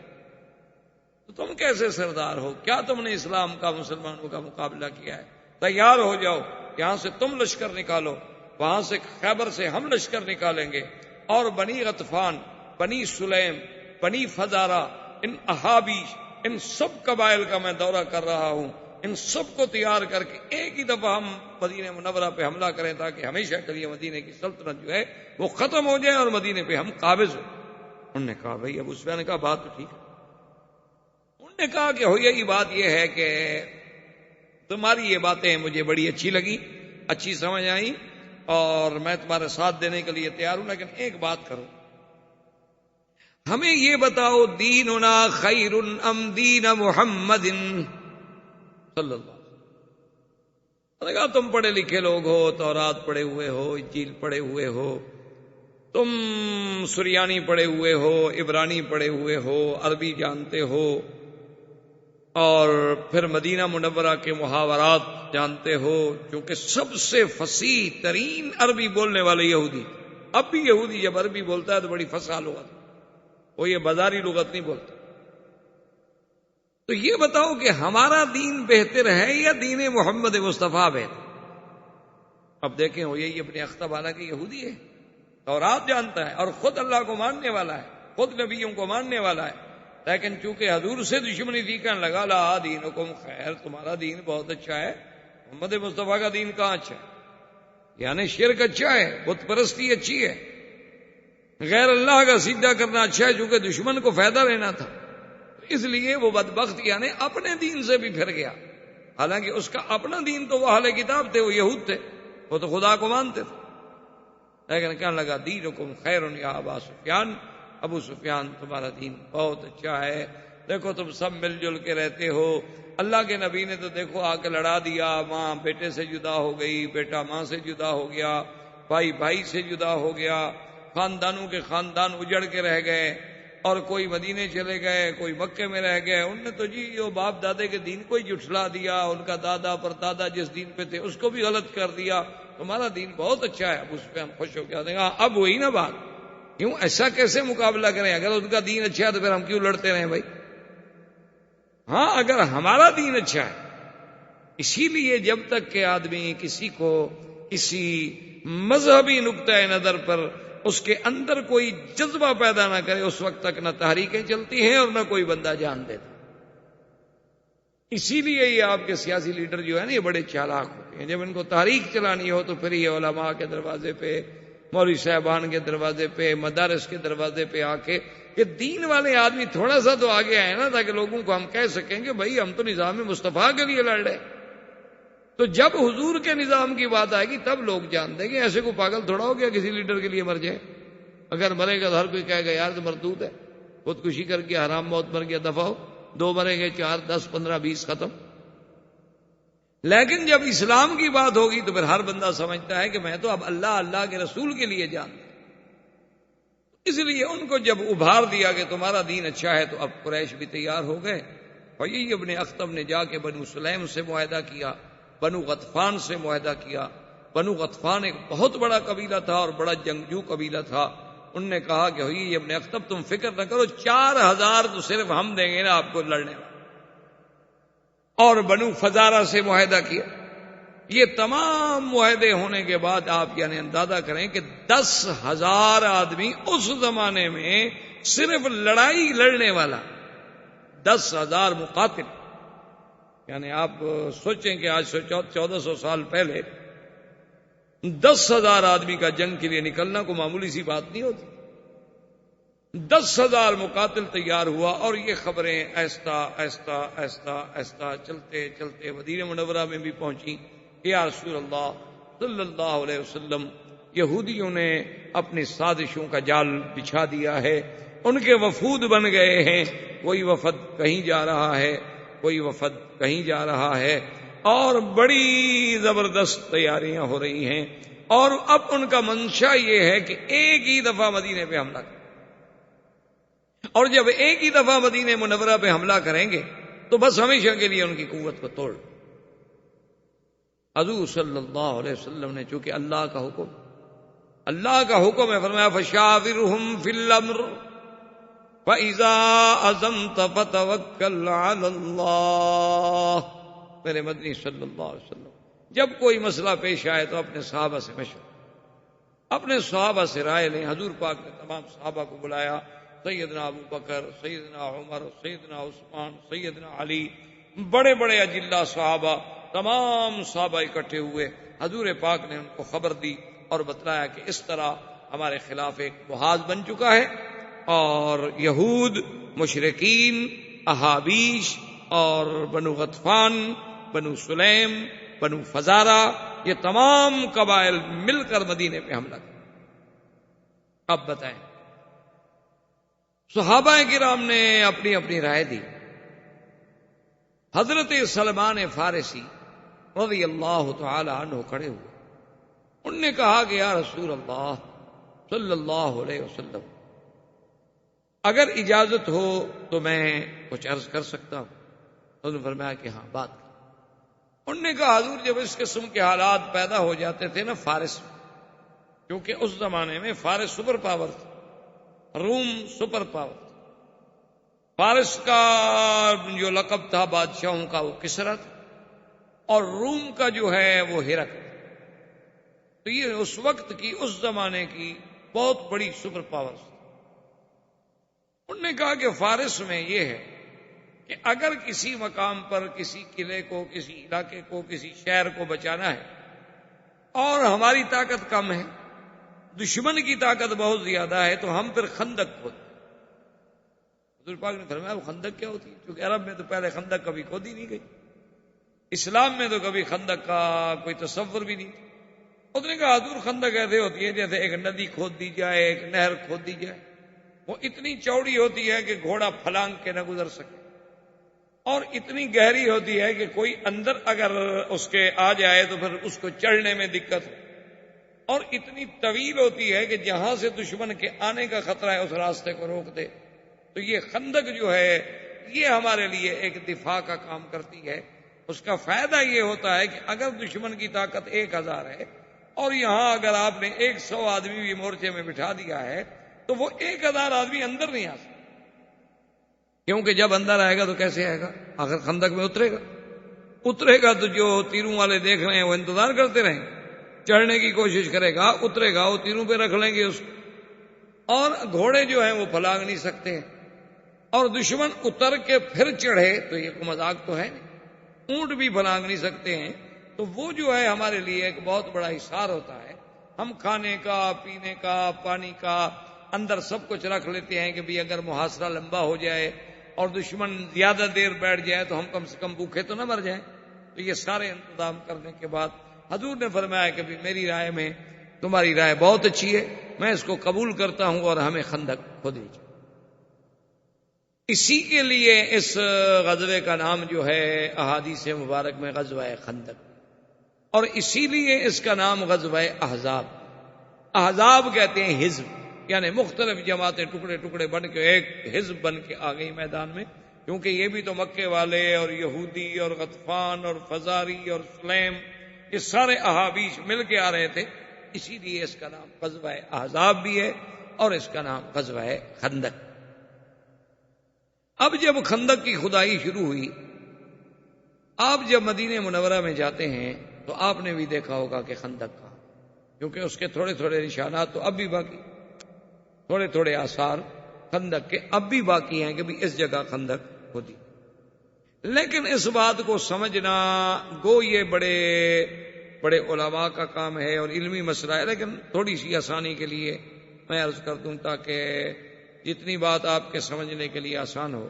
S2: تو تم کیسے سردار ہو؟ کیا تم نے اسلام کا مسلمانوں کا مقابلہ کیا ہے؟ تیار ہو جاؤ، یہاں سے تم لشکر نکالو، وہاں سے خیبر سے ہم لشکر نکالیں گے، اور بنی غطفان، بنی سلیم، بنی فزارہ، ان احابیش، ان سب قبائل کا میں دورہ کر رہا ہوں، ان سب کو تیار کر کے ایک ہی دفعہ ہم مدینہ منورہ پہ حملہ کریں تاکہ ہمیشہ کے لیے مدینے کی سلطنت جو ہے وہ ختم ہو جائے اور مدینے پہ ہم قابض ہو۔ انہوں نے کہا بھائی ابو سفیان نے کہا بات تو ٹھیک ہے۔ انہوں نے کہا کہ ہوئی بات یہ ہے کہ تمہاری یہ باتیں مجھے بڑی اچھی لگی، اچھی سمجھ آئی، اور میں تمہارے ساتھ دینے کے لیے تیار ہوں، لیکن ایک بات کرو، ہمیں یہ بتاؤ دیننا خیر ام دین محمد صلی اللہ علیہ وسلم۔ کہا تم پڑھے لکھے لوگ ہو، تورات پڑھے ہوئے ہو، انجیل پڑھے ہوئے ہو، تم سریانی پڑھے ہوئے ہو، عبرانی پڑھے ہوئے ہو، عربی جانتے ہو، اور پھر مدینہ منورہ کے محاورات جانتے ہو، کیونکہ سب سے فصیح ترین عربی بولنے والے یہودی، اب بھی یہودی جب عربی بولتا ہے تو بڑی فصاح لغت، وہ یہ بازاری لغت نہیں بولتا۔ تو یہ بتاؤ کہ ہمارا دین بہتر ہے یا دین محمد مصطفیٰ بہتر؟ اب دیکھیں وہ یہی اپنے اختب والا کے یہودی ہے، تورات جانتا ہے اور خود اللہ کو ماننے والا ہے، خود نبیوں کو ماننے والا ہے، لیکن چونکہ حضور سے دشمنی تھی، کہنے لگا لا دینکم خیر، تمہارا دین بہت اچھا ہے، محمد مصطفیٰ کا دین کہاں اچھا ہے؟ یعنی شرک اچھا ہے، بت پرستی اچھی ہے، غیر اللہ کا سجدہ کرنا اچھا ہے، چونکہ دشمن کو فائدہ لینا تھا، اس لیے وہ بدبخت یعنی اپنے دین سے بھی پھر گیا۔ حالانکہ اس کا اپنا دین تو وہ اہل کتاب تھے، وہ یہود تھے، وہ تو خدا کو مانتے تھے، لیکن کہنے لگا دینکم خیر یا ابا سفیان، ابو سفیان تمہارا دین بہت اچھا ہے، دیکھو تم سب مل جل کے رہتے ہو، اللہ کے نبی نے تو دیکھو آ کے لڑا دیا، ماں بیٹے سے جدا ہو گئی، بیٹا ماں سے جدا ہو گیا، بھائی بھائی سے جدا ہو گیا، خاندانوں کے خاندان اجڑ کے رہ گئے، اور کوئی مدینے چلے گئے، کوئی مکے میں رہ گئے، ان نے تو جی جو باپ دادے کے دین کو ہی جھٹلا دیا، ان کا دادا پر دادا جس دین پہ تھے اس کو بھی غلط کر دیا، تمہارا دین بہت اچھا ہے۔ ابو سفیان خوش ہو گیا، دیکھا اب وہی نا بات، کیوں ایسا کیسے مقابلہ کریں؟ اگر ان کا دین اچھا ہے تو پھر ہم کیوں لڑتے رہیں بھائی؟ ہاں اگر ہمارا دین اچھا ہے، اسی لیے جب تک کہ آدمی کسی کو کسی مذہبی نقطۂ نظر پر اس کے اندر کوئی جذبہ پیدا نہ کرے، اس وقت تک نہ تحریکیں چلتی ہیں اور نہ کوئی بندہ جان دیتا۔ اسی لیے یہ آپ کے سیاسی لیڈر جو ہے نا یہ بڑے چالاک ہوتے ہیں، جب ان کو تحریک چلانی ہو تو پھر یہ علماء کے دروازے پہ، مولوی صاحبان کے دروازے پہ، مدارس کے دروازے پہ آ کے، یہ دین والے آدمی تھوڑا سا تو آگے آئے نا، تاکہ لوگوں کو ہم کہہ سکیں کہ بھائی ہم تو نظام مصطفیٰ کے لیے لڑ رہے۔ تو جب حضور کے نظام کی بات آئے گی تب لوگ جان دیں گے، ایسے کو پاگل تھوڑا ہو گیا کسی لیڈر کے لیے مر جائے، اگر مرے گا تو ہر کوئی کہے گا یار تو مردود ہے، خودکشی کر کے حرام موت مر گیا، دفع ہو، 2 مریں گے، 4 10 15 20 ختم۔ لیکن جب اسلام کی بات ہوگی تو پھر ہر بندہ سمجھتا ہے کہ میں تو اب اللہ کے رسول کے لیے جانتا ہوں، اس لیے ان کو جب ابھار دیا کہ تمہارا دین اچھا ہے تو اب قریش بھی تیار ہو گئے، اور یہی ابن اختب نے جا کے بنو سلیم سے معاہدہ کیا، بنو غطفان سے معاہدہ کیا۔ بنو غطفان ایک بہت بڑا قبیلہ تھا اور بڑا جنگجو قبیلہ تھا، ان نے کہا کہ ہوئی ابن اختب تم فکر نہ کرو، 4000 تو صرف ہم دیں گے نا آپ کو لڑنے میں، اور بنو فزارہ سے معاہدہ کیا۔ یہ تمام معاہدے ہونے کے بعد آپ یعنی اندازہ کریں کہ 10,000 آدمی اس زمانے میں صرف لڑائی لڑنے والا، 10,000 مقاتل، یعنی آپ سوچیں کہ آج سے 1400 سال پہلے 10,000 آدمی کا جنگ کے لیے نکلنا کوئی معمولی سی بات نہیں ہوتی۔ 10,000 مقاتل تیار ہوا، اور یہ خبریں ایستا ایستا ایستا ایستا چلتے چلتے مدینہ منورہ میں بھی پہنچی کہ یا رسول اللہ صلی اللہ علیہ وسلم، یہودیوں نے اپنی سازشوں کا جال بچھا دیا ہے، ان کے وفود بن گئے ہیں، کوئی وفد کہیں جا رہا ہے، کوئی وفد کہیں جا رہا ہے، اور بڑی زبردست تیاریاں ہو رہی ہیں، اور اب ان کا منشا یہ ہے کہ ایک ہی دفعہ مدینے پہ حملہ کریں، اور جب ایک ہی دفعہ مدینہ منورہ پہ حملہ کریں گے تو بس ہمیشہ کے لیے ان کی قوت کو توڑ۔ حضور صلی اللہ علیہ وسلم نے چونکہ اللہ کا حکم ہے، فرمایا فشاورہم فی الامر، فَإِذَا عَزَمْتَ فَتَوَكَّلْ عَلَى اللَّهِ، میرے مدنی صلی اللہ علیہ وسلم جب کوئی مسئلہ پیش آئے تو اپنے صحابہ سے مشورہ، اپنے صحابہ سے رائے لیں۔ حضور پاک نے تمام صحابہ کو بلایا، سیدنا ابو بکر، سیدنا عمر، سیدنا عثمان، سیدنا علی، بڑے بڑے اجلہ صحابہ، تمام صحابہ اکٹھے ہوئے۔ حضور پاک نے ان کو خبر دی اور بتلایا کہ اس طرح ہمارے خلاف ایک محاذ بن چکا ہے، اور یہود، مشرکین، احابیش اور بنو غطفان، بنو سلیم، بنو فزارہ، یہ تمام قبائل مل کر مدینے پہ حملہ کیا۔ اب بتائیں، صحابہ کرام نے اپنی اپنی رائے دی۔ حضرت سلمان فارسی رضی اللہ تعالی عنہ کھڑے ہوئے، انہوں نے کہا کہ یا رسول اللہ صلی اللہ علیہ وسلم، اگر اجازت ہو تو میں کچھ عرض کر سکتا ہوں؟ انہوں نے فرمایا کہ ہاں، بات کر۔ انہوں نے کہا حضور جب اس قسم کے حالات پیدا ہو جاتے تھے نا فارس میں، کیونکہ اس زمانے میں فارس سپر پاور تھا، روم سپر پاور تھا، فارس کا جو لقب تھا بادشاہوں کا وہ کسرا تھا، اور روم کا جو ہے وہ ہرقل۔ تو یہ اس وقت کی، اس زمانے کی بہت بڑی سپر پاور تھی۔ انہوں نے کہا کہ فارس میں یہ ہے کہ اگر کسی مقام پر کسی قلعے کو، کسی علاقے کو، کسی شہر کو بچانا ہے اور ہماری طاقت کم ہے، دشمن کی طاقت بہت زیادہ ہے، تو ہم پھر خندق کھودتے ہیں۔ حضور پاک نے فرمایا وہ خندق کیا ہوتی ہے؟ کیونکہ عرب میں تو پہلے خندق کبھی کھودی نہیں گئی، اسلام میں تو کبھی خندق کا کوئی تصور بھی نہیں۔ اس نے کہا حضور خندق ایسے ہوتی ہے جیسے ایک ندی کھود دی جائے، ایک نہر کھود دی جائے، وہ اتنی چوڑی ہوتی ہے کہ گھوڑا پھلانگ کے نہ گزر سکے، اور اتنی گہری ہوتی ہے کہ کوئی اندر اگر اس کے آ جائے تو پھر اس کو چڑھنے میں دقت ہو، اور اتنی طویل ہوتی ہے کہ جہاں سے دشمن کے آنے کا خطرہ ہے اس راستے کو روک دے۔ تو یہ خندق جو ہے یہ ہمارے لیے ایک دفاع کا کام کرتی ہے۔ اس کا فائدہ یہ ہوتا ہے کہ اگر دشمن کی طاقت 1000 ہے اور یہاں اگر آپ نے 100 آدمی بھی مورچے میں بٹھا دیا ہے تو وہ 1000 آدمی اندر نہیں آ سکتے، کیونکہ جب اندر آئے گا تو کیسے آئے گا؟ آخر خندق میں اترے گا تو جو تیروں والے دیکھ رہے ہیں وہ انتظار کرتے رہیں گے، چڑھنے کی کوشش کرے گا، اترے گا، وہ تیروں پہ رکھ لیں گے اس کو، اور گھوڑے جو ہیں وہ پھلانگ نہیں سکتے ہیں، اور دشمن اتر کے پھر چڑھے تو یہ کوئی مذاق تو ہے نہیں، اونٹ بھی پھلانگ نہیں سکتے ہیں۔ تو وہ جو ہے ہمارے لیے ایک بہت بڑا حصار ہوتا ہے۔ ہم کھانے کا، پینے کا، پانی کا اندر سب کچھ رکھ لیتے ہیں کہ بھی اگر محاصرہ لمبا ہو جائے اور دشمن زیادہ دیر بیٹھ جائے تو ہم کم سے کم بھوکے تو نہ مر جائیں۔ تو یہ سارے انتظام کرنے کے بعد حضور نے فرمایا کہ بھی میری رائے میں تمہاری رائے بہت اچھی ہے، میں اس کو قبول کرتا ہوں اور ہمیں خندق کھودنی چاہیے۔ اسی کے لیے اس غزوے کا نام جو ہے احادیث مبارک میں غزوہ خندق، اور اسی لیے اس کا نام غزوہ احزاب۔ احزاب کہتے ہیں حزب، یعنی مختلف جماعتیں ٹکڑے ٹکڑے بن کے ایک حزب بن کے آ گئی میدان میں، کیونکہ یہ بھی تو مکے والے اور یہودی اور غطفان اور فزاری اور سلیم، یہ سارے احابیش مل کے آ رہے تھے، اسی لیے اس کا نام غزوہ احزاب بھی ہے اور اس کا نام غزوہ خندق۔ اب جب خندق کی کھدائی شروع ہوئی، آپ جب مدینہ منورہ میں جاتے ہیں تو آپ نے بھی دیکھا ہوگا کہ خندق کا، کیونکہ اس کے تھوڑے تھوڑے نشانات تو اب بھی باقی، تھوڑے تھوڑے آثار خندق کے اب بھی باقی ہیں کہ بھی اس جگہ خندق ہوتی۔ لیکن اس بات کو سمجھنا گو یہ بڑے بڑے علماء کا کام ہے اور علمی مسئلہ ہے، لیکن تھوڑی سی آسانی کے لیے میں عرض کر دوں تاکہ جتنی بات آپ کے سمجھنے کے لیے آسان ہو۔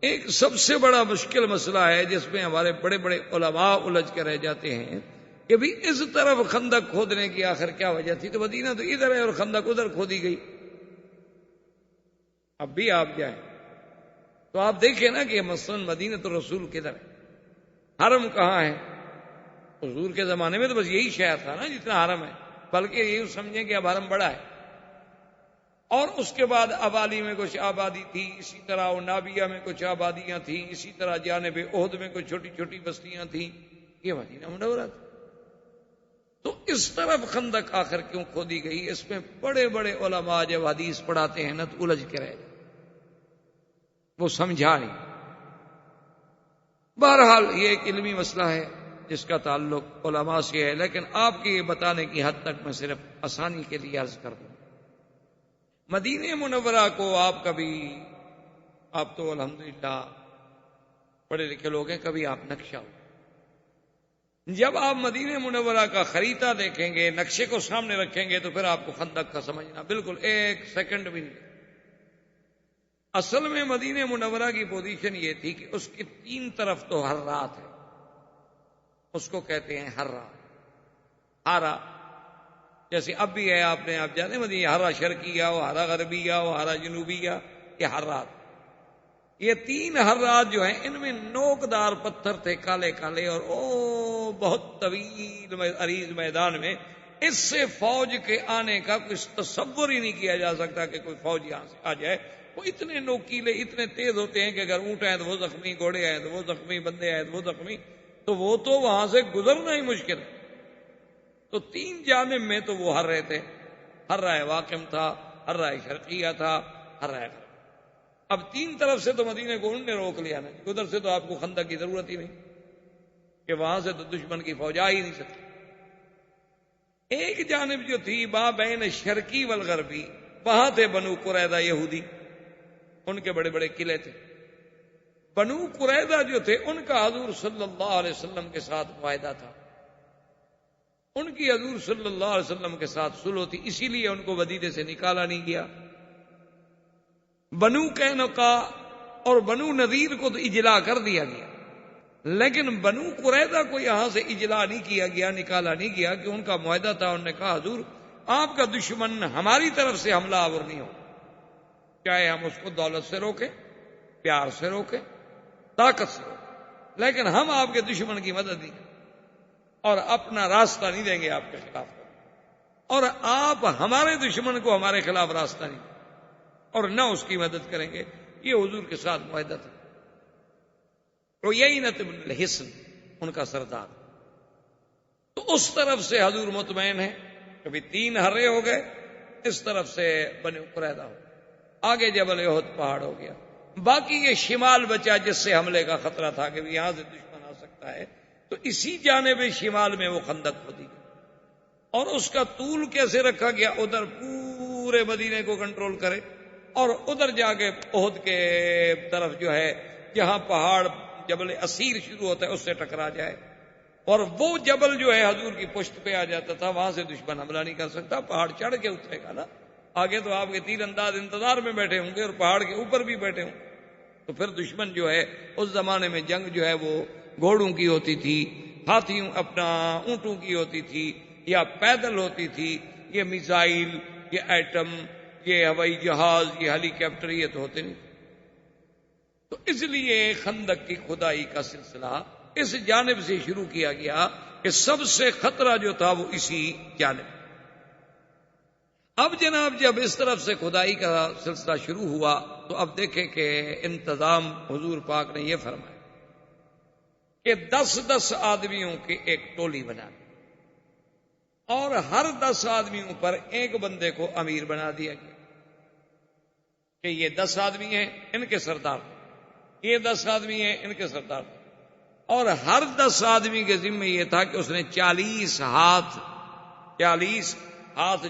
S2: ایک سب سے بڑا مشکل مسئلہ ہے جس میں ہمارے بڑے بڑے علماء الجھ کے رہ جاتے ہیں کہ بھی اس طرف خندق کھودنے کی آخر کیا وجہ تھی؟ تو مدینہ تو ادھر ہے اور خندق ادھر کھودی گئی۔ اب بھی آپ جائیں تو آپ دیکھیں نا کہ مثلا مدینہ تو رسول کدھر ہے، حرم کہاں ہے؟ حضور کے زمانے میں تو بس یہی شہر تھا نا جتنا حرم ہے، بلکہ یہی سمجھیں کہ اب حرم بڑا ہے، اور اس کے بعد ابالی میں کچھ آبادی تھی، اسی طرح نابیہ میں کچھ آبادیاں تھیں، اسی طرح جانب احد میں کچھ چھوٹی چھوٹی بستیاں تھیں، یہ مدینہ منورہ تھا۔ تو اس طرف خندق آخر کیوں کھودی گئی؟ اس میں بڑے بڑے علماء جب حدیث پڑھاتے ہیں نا تو الجھ کے رہ جائے، وہ سمجھا نہیں۔ بہرحال یہ ایک علمی مسئلہ ہے جس کا تعلق علماء سے ہے، لیکن آپ کے یہ بتانے کی حد تک میں صرف آسانی کے لیے عرض کر دوں، مدینہ منورہ کو آپ تو الحمدللہ پڑھے لکھے لوگ ہیں، کبھی آپ نقشہ ہو، جب آپ مدینہ منورہ کا خریدہ دیکھیں گے، نقشے کو سامنے رکھیں گے، تو پھر آپ کو خندق کا سمجھنا بالکل ایک سیکنڈ بھی نہیں۔ اصل میں مدینہ منورہ کی پوزیشن یہ تھی کہ اس کی 3 طرف تو حرات ہے، اس کو کہتے ہیں ہرا، جیسے اب بھی ہے، آپ جانے مدینہ ہرا شرقیہ ہو، ہرا غربیہ ہو، ہرا جنوبیہ، یہ حرات۔ یہ 3 حرات جو ہیں ان میں نوکدار پتھر تھے، کالے کالے، اور بہت طویل عریض میدان میں اس سے فوج کے آنے کا کوئی تصور ہی نہیں کیا جا سکتا کہ کوئی فوج یہاں سے آ جائے۔ وہ اتنے نوکیلے، اتنے تیز ہوتے ہیں کہ اگر اونٹ آئے تو وہ زخمی، گھوڑے آئے تو وہ زخمی، بندے آئے تو وہ زخمی، تو وہ تو وہاں سے گزرنا ہی مشکل ہے۔ تو 3 جانب میں تو وہ ہرے تھے، ہرہ واقم تھا، ہرہ شرقیہ تھا، ہرہ غرب۔ اب 3 طرف سے تو مدینے کو انہوں نے روک لیا نا، ادھر سے تو آپ کو خندق کی ضرورت ہی نہیں کہ وہاں سے تو دشمن کی فوج آ ہی نہیں سکتی۔ ایک جانب جو تھی ماں بین شرقی والغربی، وہاں تھے بنو قریظہ یہودی، ان کے بڑے بڑے قلعے تھے۔ بنو قریظہ جو تھے ان کا حضور صلی اللہ علیہ وسلم کے ساتھ معاہدہ تھا، ان کی حضور صلی اللہ علیہ وسلم کے ساتھ صلح تھی، اسی لیے ان کو مدینے سے نکالا نہیں گیا۔ بنو قینقاع اور بنو نذیر کو تو اجلا کر دیا گیا، لیکن بنو قریظہ کو یہاں سے اجلا نہیں کیا گیا، نکالا نہیں گیا، کہ ان کا معاہدہ تھا۔ انہوں نے کہا حضور آپ کا دشمن ہماری طرف سے حملہ آور نہیں ہو، چاہے ہم اس کو دولت سے روکیں، پیار سے روکیں، طاقت سے روکیں، لیکن ہم آپ کے دشمن کی مدد نہیں کریں اور اپنا راستہ نہیں دیں گے آپ کے خلاف، اور آپ ہمارے دشمن کو ہمارے خلاف راستہ نہیں دیں اور نہ اس کی مدد کریں گے۔ یہ حضور کے ساتھ معاہدہ تھا۔ عیینہ بن الحصن ان کا سردار، تو اس طرف سے حضور مطمئن ہے، کبھی 3 ہرے ہو گئے، اس طرف سے بنو قریظہ ہو، آگے جبل احد پہاڑ ہو گیا، باقی یہ شمال بچا جس سے حملے کا خطرہ تھا کہ یہاں سے دشمن آ سکتا ہے، تو اسی جانب شمال میں وہ خندق کھودی گئی، اور اس کا طول کیسے رکھا گیا، ادھر پورے مدینے کو کنٹرول کرے اور ادھر جا کے احد کے طرف جو ہے جہاں پہاڑ جبل اسیر شروع ہوتا ہے اس سے ٹکرا جائے، اور وہ جبل جو ہے حضور کی پشت پہ آ جاتا تھا، وہاں سے دشمن حملہ نہیں کر سکتا، پہاڑ چڑھ کے اترے گا نا، آگے تو آپ کے تیر انداز انتظار میں بیٹھے ہوں گے اور پہاڑ کے اوپر بھی بیٹھے ہوں، تو پھر دشمن جو ہے اس زمانے میں جنگ جو ہے وہ گھوڑوں کی ہوتی تھی، ہاتھیوں اونٹوں کی ہوتی تھی، یا پیدل ہوتی تھی، یہ میزائل، یہ ایٹم، یہ ہوائی جہاز، یہ ہیلی کاپٹر، یہ تو ہوتے نہیں۔ تو اس لیے خندق کی کھدائی کا سلسلہ اس جانب سے شروع کیا گیا کہ سب سے خطرہ جو تھا وہ اسی جانب۔ اب جناب جب اس طرف سے کھدائی کا سلسلہ شروع ہوا تو اب دیکھیں کہ انتظام حضور پاک نے یہ فرمایا کہ 10 آدمیوں کی ایک ٹولی بنا دی، اور ہر 10 آدمیوں پر ایک بندے کو امیر بنا دیا گیا کہ یہ 10 آدمی ہیں ان کے سردار، یہ 10 آدمی ہیں ان کے سردار، اور ہر 10 آدمی کے ذمہ یہ تھا کہ اس نے 40 ہاتھ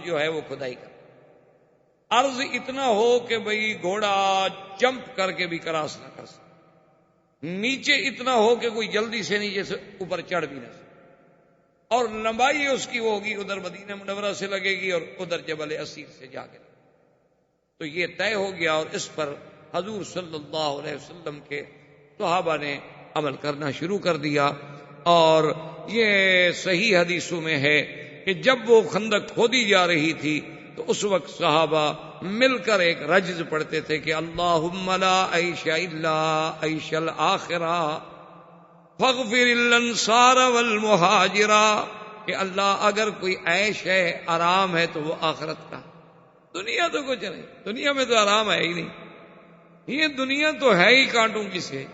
S2: جو ہے وہ کھدائی کر، عرض اتنا ہو کہ بھئی گھوڑا جمپ کر کے بھی کراس نہ کر سکے، نیچے اتنا ہو کہ کوئی جلدی سے نیچے سے اوپر چڑھ بھی نہ سکے، اور لمبائی اس کی وہ ہوگی ادھر مدینہ منورہ سے لگے گی اور ادھر جبل اسیر سے جا کے، تو یہ طے ہو گیا، اور اس پر حضور صلی اللہ علیہ وسلم کے صحابہ نے عمل کرنا شروع کر دیا۔ اور یہ صحیح حدیثوں میں ہے کہ جب وہ خندق کھودی جا رہی تھی تو اس وقت صحابہ مل کر ایک رجز پڑھتے تھے کہ اللہم لا عیش الا عیش الآخرہ فاغفر الانصار والمہاجرہ، کہ اللہ اگر کوئی عیش ہے، آرام ہے، تو وہ آخرت کا، دنیا تو کچھ نہیں، دنیا میں تو آرام ہے ہی نہیں، یہ دنیا تو ہے ہی کانٹوں کی سے،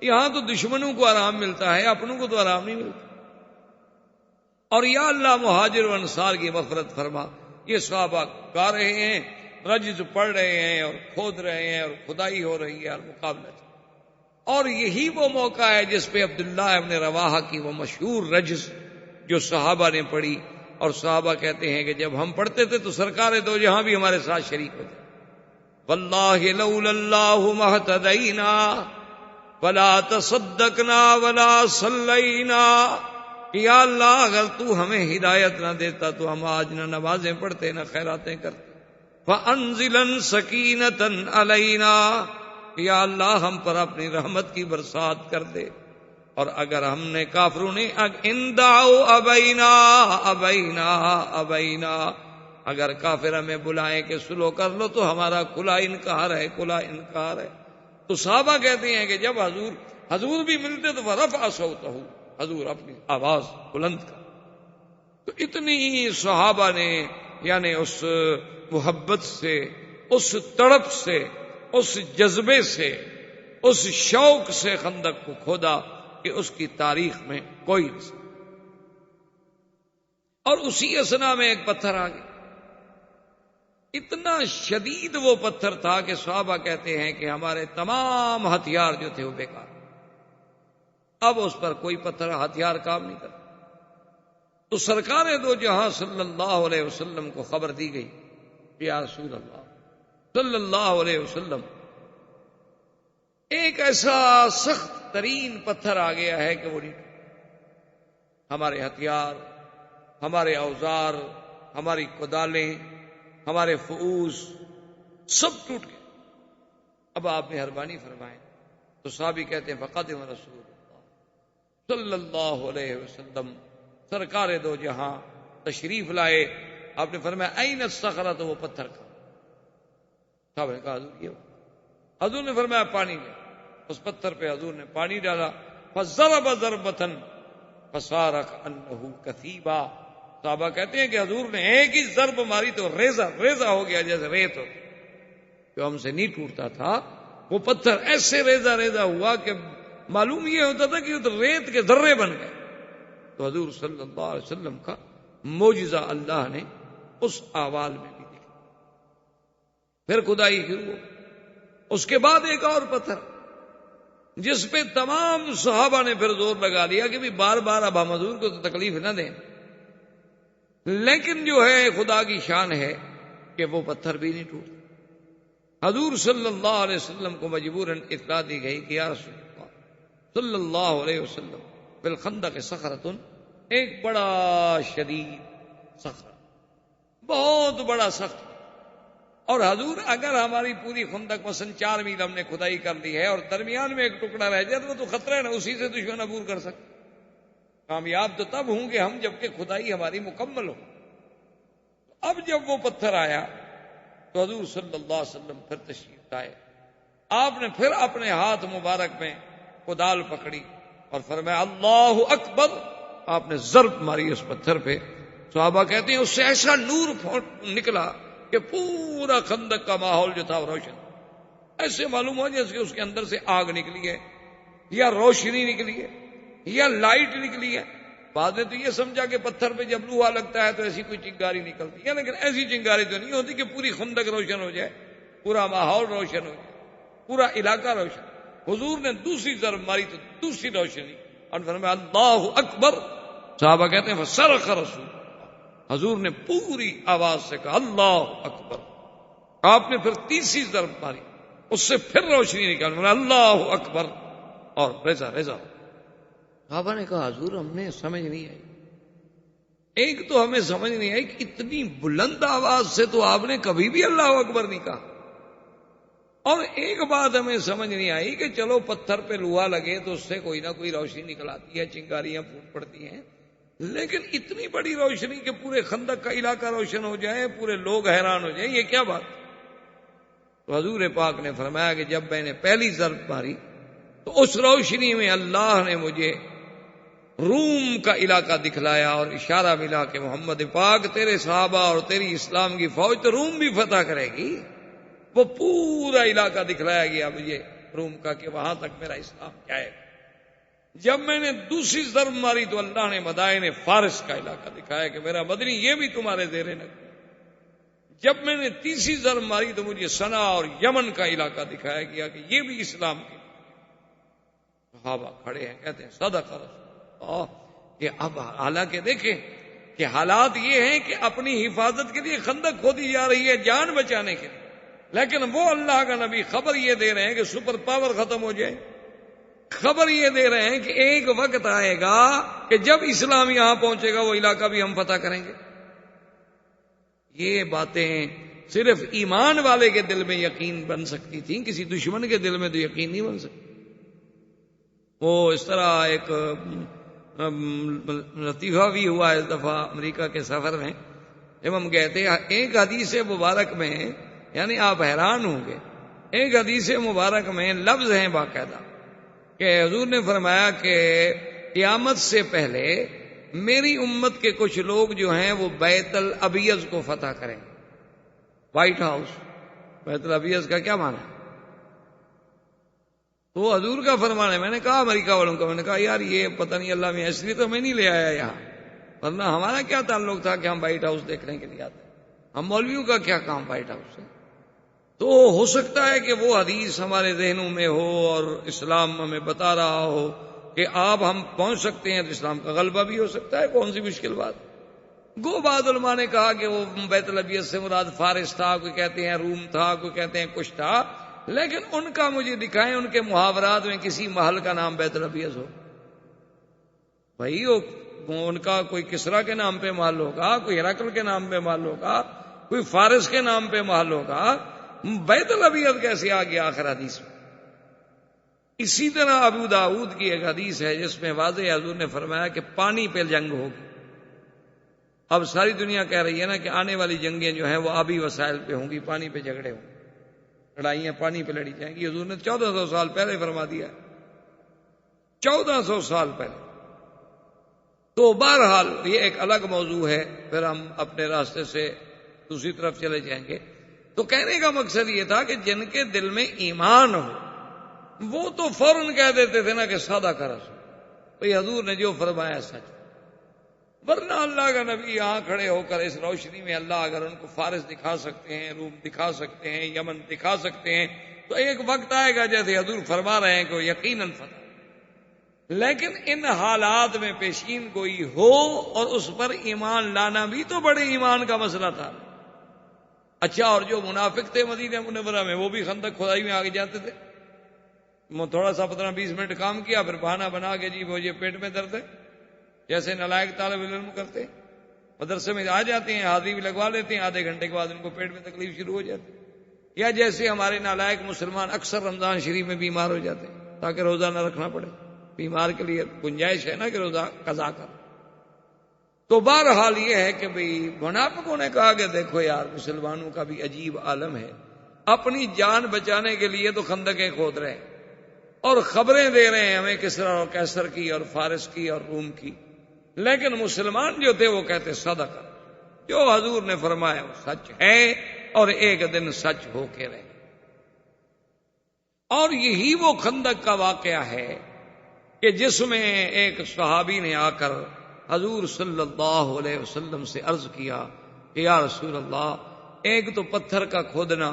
S2: یہاں تو دشمنوں کو آرام ملتا ہے، اپنوں کو تو آرام نہیں ملتا، اور یا اللہ مہاجر و انصار کی مغفرت فرما۔ یہ صحابہ گا رہے ہیں رجز پڑھ رہے ہیں اور کھود رہے ہیں اور کھدائی ہو رہی ہے اور مقابلہ چل رہا ہے۔ اور یہی وہ موقع ہے جس پہ عبداللہ ابن رواحہ کی وہ مشہور رجز جو صحابہ نے پڑھی، اور صحابہ کہتے ہیں کہ جب ہم پڑھتے تھے تو سرکار دو جہاں بھی ہمارے ساتھ شریک ہوتے، واللہ لولا اللہ مہتدینا ولا تصدقنا ولا صلینا، یا اللہ اگر تو ہمیں ہدایت نہ دیتا تو ہم آج نہ نمازیں پڑھتے نہ خیراتیں کرتے۔ فَأَنزِلًا سَكِينَةً عَلَيْنَا، یا اللہ ہم پر اپنی رحمت کی برسات کر دے۔ اور اگر ہم نے کافروں نے ان دعوا ابینا ابینا ابینا، اگر کافر ہمیں بلائیں کہ سلو کر لو تو ہمارا کھلا انکار ہے، کھلا انکار ہے۔ تو صحابہ کہتے ہیں کہ جب حضور بھی ملتے تو فرفع صوتہ، حضور اپنی آواز بلند کر۔ تو اتنی صحابہ نے یعنی اس محبت سے، اس تڑپ سے، اس جذبے سے، اس شوق سے خندق کو کھودا کہ اس کی تاریخ میں کوئی نہیں۔ اور اسی اسنا میں ایک پتھر آ گیا، اتنا شدید وہ پتھر تھا کہ صحابہ کہتے ہیں کہ ہمارے تمام ہتھیار جو تھے وہ بیکار، اب اس پر کوئی پتھر ہتھیار کام نہیں کرتا۔ تو سرکار دو جہاں صلی اللہ علیہ وسلم کو خبر دی گئی، یا رسول اللہ صلی اللہ علیہ وسلم، ایک ایسا سخت ترین پتھر آ گیا ہے کہ وہ نہیں، ہمارے ہتھیار، ہمارے اوزار، ہماری کدالیں، ہمارے فؤوس سب ٹوٹ گئے، اب آپ مہربانی فرمائیں۔ تو صحابی کہتے ہیں فقدم رسول اللہ صلی اللہ علیہ وسلم، سرکار دو جہاں تشریف لائے۔ آپ نے فرمایا این الصخرہ، تو وہ پتھر کا، صاحب نے کہا حضور یہ، حضور نے فرمایا پانی لے، اس پتھر پہ حضور نے پانی ڈالا، فضرب ضربۃ فصار کأنہ کثیبا، صحابہ کہتے ہیں کہ حضور نے ایک ہی ضرب ماری تو ریزہ ریزہ ہو گیا، جیسے ریت ہو، جو ہم سے نہیں ٹوٹتا تھا وہ پتھر ایسے ریزہ ریزہ ہوا کہ معلوم یہ ہوتا تھا کہ وہ ریت کے ذرے بن گئے۔ تو حضور صلی اللہ علیہ وسلم کا معجزہ اللہ نے اس احوال میں بھی دیکھا۔ پھر کھدائی شروع ہو، اس کے بعد ایک اور پتھر جس پہ تمام صحابہ نے پھر زور لگا دیا کہ بھی بار بار اب ہم حضور کو تو تکلیف نہ دیں، لیکن جو ہے خدا کی شان ہے کہ وہ پتھر بھی نہیں ٹوٹا۔ حضور صلی اللہ علیہ وسلم کو مجبوراً اطلاع دی گئی کہ یا رسول اللہ صلی اللہ علیہ وسلم بالخندق صخرۃ، ایک بڑا شدید صخرہ، بہت بڑا سخت، اور حضور اگر ہماری پوری خندق مثلا 4 میل ہم نے کھدائی کر لی ہے اور درمیان میں ایک ٹکڑا رہ جائے تو وہ تو خطرہ ہے نا، اسی سے دشمن عبور کر سکتے، کامیاب تو تب ہوں گے ہم جبکہ کھدائی ہماری مکمل ہو۔ اب جب وہ پتھر آیا تو حضور صلی اللہ علیہ وسلم پھر تشریف لائے، آپ نے پھر اپنے ہاتھ مبارک میں کدال پکڑی اور فرمایا اللہ اکبر، آپ نے ضرب ماری اس پتھر پہ۔ صحابہ کہتے ہیں اس سے ایسا نور نکلا کہ پورا خندق کا ماحول جو تھا وہ روشن، ایسے معلوم ہو جیسے اس کے اندر سے آگ نکلی ہے یا روشنی نکلی ہے یا لائٹ نکلی ہے۔ بعد نے تو یہ سمجھا کہ پتھر پہ جب لوہا لگتا ہے تو ایسی کوئی چنگاری نکلتی ہے، لیکن ایسی چنگاری تو نہیں ہوتی کہ پوری خندق روشن ہو جائے، پورا ماحول روشن ہو جائے، پورا علاقہ روشن۔ حضور نے دوسری ضرب ماری تو دوسری روشنی، اور فرمایا اللہ اکبر۔ صحابہ کہتے ہیں فصرخ رسول، حضور نے پوری آواز سے کہا اللہ اکبر۔ آپ نے پھر تیسری ضرب ماری، اس سے پھر روشنی نکال، اللہ اکبر، اور ریزہ ریزہ۔ صحابہ نے کہا حضور ہم نے سمجھ نہیں آئی، ایک تو ہمیں سمجھ نہیں آئی کہ اتنی بلند آواز سے تو آپ نے کبھی بھی اللہ اکبر نہیں کہا، اور ایک بات ہمیں سمجھ نہیں آئی کہ چلو پتھر پہ لوہا لگے تو اس سے کوئی نہ کوئی روشنی نکل آتی ہے، چنگاریاں پھوٹ پڑتی ہیں، لیکن اتنی بڑی روشنی کہ پورے خندق کا علاقہ روشن ہو جائے، پورے لوگ حیران ہو جائیں، یہ کیا بات؟ تو حضور پاک نے فرمایا کہ جب میں نے پہلی ضرب ماری تو اس روشنی میں اللہ نے مجھے روم کا علاقہ دکھلایا اور اشارہ ملا کہ محمد پاک تیرے صحابہ اور تیری اسلام کی فوج تو روم بھی فتح کرے گی۔ وہ پورا علاقہ دکھلایا گیا مجھے روم کا کہ وہاں تک میرا اسلام جائے گا۔ جب میں نے دوسری ضرب ماری تو اللہ نے مدائن فارس کا علاقہ دکھایا کہ میرا مدنی یہ بھی تمہارے زیر نظر۔ جب میں نے تیسری ضرب ماری تو مجھے سنا اور یمن کا علاقہ دکھایا گیا کہ یہ بھی اسلام کے صحابہ کھڑے ہیں، کہتے ہیں صدق رسول اللہ، کہ اب حالانکہ دیکھیں کہ حالات یہ ہیں کہ اپنی حفاظت کے لیے خندق کھودی جا رہی ہے جان بچانے کے لیے، لیکن وہ اللہ کا نبی خبر یہ دے رہے ہیں کہ سپر پاور ختم ہو جائے، خبر یہ دے رہے ہیں کہ ایک وقت آئے گا کہ جب اسلام یہاں پہنچے گا وہ علاقہ بھی ہم فتح کریں گے۔ یہ باتیں صرف ایمان والے کے دل میں یقین بن سکتی تھیں، کسی دشمن کے دل میں تو یقین نہیں بن سکتی۔ وہ اس طرح ایک لطیفہ بھی ہوا اس دفعہ امریکہ کے سفر میں، جب ہم گئے تھے، ایک حدیث مبارک میں، یعنی آپ حیران ہوں گے، ایک حدیث مبارک میں لفظ ہیں باقاعدہ کہ حضور نے فرمایا کہ قیامت سے پہلے میری امت کے کچھ لوگ جو ہیں وہ بیت الابیض کو فتح کریں گے۔ وائٹ ہاؤس، بیت الابیض کا کیا معنی ہے؟ تو حضور کا فرمان ہے۔ میں نے کہا امریکہ والوں کا، میں نے کہا یار یہ پتہ نہیں اللہ میں، اس لیے تو میں نہیں لے آیا یہاں، ورنہ ہمارا کیا تعلق تھا کہ ہم وائٹ ہاؤس دیکھنے کے لیے آتے، ہم مولویوں کا کیا کام وائٹ ہاؤس سے؟ تو ہو سکتا ہے کہ وہ حدیث ہمارے ذہنوں میں ہو اور اسلام ہمیں بتا رہا ہو کہ آپ ہم پہنچ سکتے ہیں، تو اسلام کا غلبہ بھی ہو سکتا ہے، کون سی مشکل بات۔ گو بعض علماء نے کہا کہ وہ بیت الابیض سے مراد فارس تھا، کوئی کہتے ہیں روم تھا، کوئی کہتے ہیں کچھ تھا، لیکن ان کا مجھے دکھائیں ان کے محاورات میں کسی محل کا نام بیت الابیض ہو۔ بھائی ان کا کوئی کسرا کے نام پہ محل ہوگا، کوئی ہرقل کے نام پہ محل ہوگا، کوئی فارس کے نام پہ محل ہوگا، بیت الابیض کیسے آ گیا آخر حدیث میں؟ اسی طرح ابو داؤد کی ایک حدیث ہے جس میں واضح حضور نے فرمایا کہ پانی پہ جنگ ہوگی۔ اب ساری دنیا کہہ رہی ہے نا کہ آنے والی جنگیں جو ہیں وہ آبی وسائل پہ ہوں گی، پانی پہ جھگڑے ہوں گے، لڑائیاں پانی پہ لڑی جائیں گی۔ حضور نے 1400 سال پہلے فرما دیا ہے، 1400 سال پہلے۔ تو بہرحال یہ ایک الگ موضوع ہے، پھر ہم اپنے راستے سے دوسری طرف چلے جائیں گے۔ تو کہنے کا مقصد یہ تھا کہ جن کے دل میں ایمان ہو وہ تو فوراً کہہ دیتے تھے نا کہ صدق رسول، بھئی حضور نے جو فرمایا سچ۔ ورنہ اللہ کا نبی یہاں کھڑے ہو کر اس روشنی میں اللہ اگر ان کو فارس دکھا سکتے ہیں، روم دکھا سکتے ہیں، یمن دکھا سکتے ہیں، تو ایک وقت آئے گا جیسے حضور فرما رہے ہیں کہ وہ یقیناً فتح۔ لیکن ان حالات میں پیشین گوئی ہو اور اس پر ایمان لانا بھی تو بڑے ایمان کا مسئلہ تھا۔ اچھا، اور جو منافق تھے مدینہ منورہ میں وہ بھی خندق کھدائی میں آگے جاتے تھے، تھوڑا سا 15-20 منٹ کام کیا، پھر بہانہ بنا کے جی مجھے پیٹ میں درد ہے، جیسے نالائق طالب علم کرتے، مدرسے میں آ جاتے ہیں، حاضری بھی لگوا لیتے ہیں، آدھے گھنٹے کے بعد ان کو پیٹ میں تکلیف شروع ہو جاتی ہے۔ یا جیسے ہمارے نالائق مسلمان اکثر رمضان شریف میں بیمار ہو جاتے ہیں تاکہ روزہ نہ رکھنا پڑے، بیمار کے لیے گنجائش ہے نا کہ روزہ قضا کر۔ تو بہرحال یہ ہے کہ بھئی منافقوں نے کہا کہ دیکھو یار مسلمانوں کا بھی عجیب عالم ہے، اپنی جان بچانے کے لیے تو خندقیں کھود رہے ہیں اور خبریں دے رہے ہیں ہمیں کسرا اور کیسر کی اور فارس کی اور روم کی، لیکن مسلمان جو تھے وہ کہتے صدق، جو حضور نے فرمایا وہ سچ ہے اور ایک دن سچ ہو کے رہے۔ اور یہی وہ خندق کا واقعہ ہے کہ جس میں ایک صحابی نے آ کر حضور صلی اللہ علیہ وسلم سے عرض کیا کہ یا رسول اللہ، ایک تو پتھر کا کھودنا،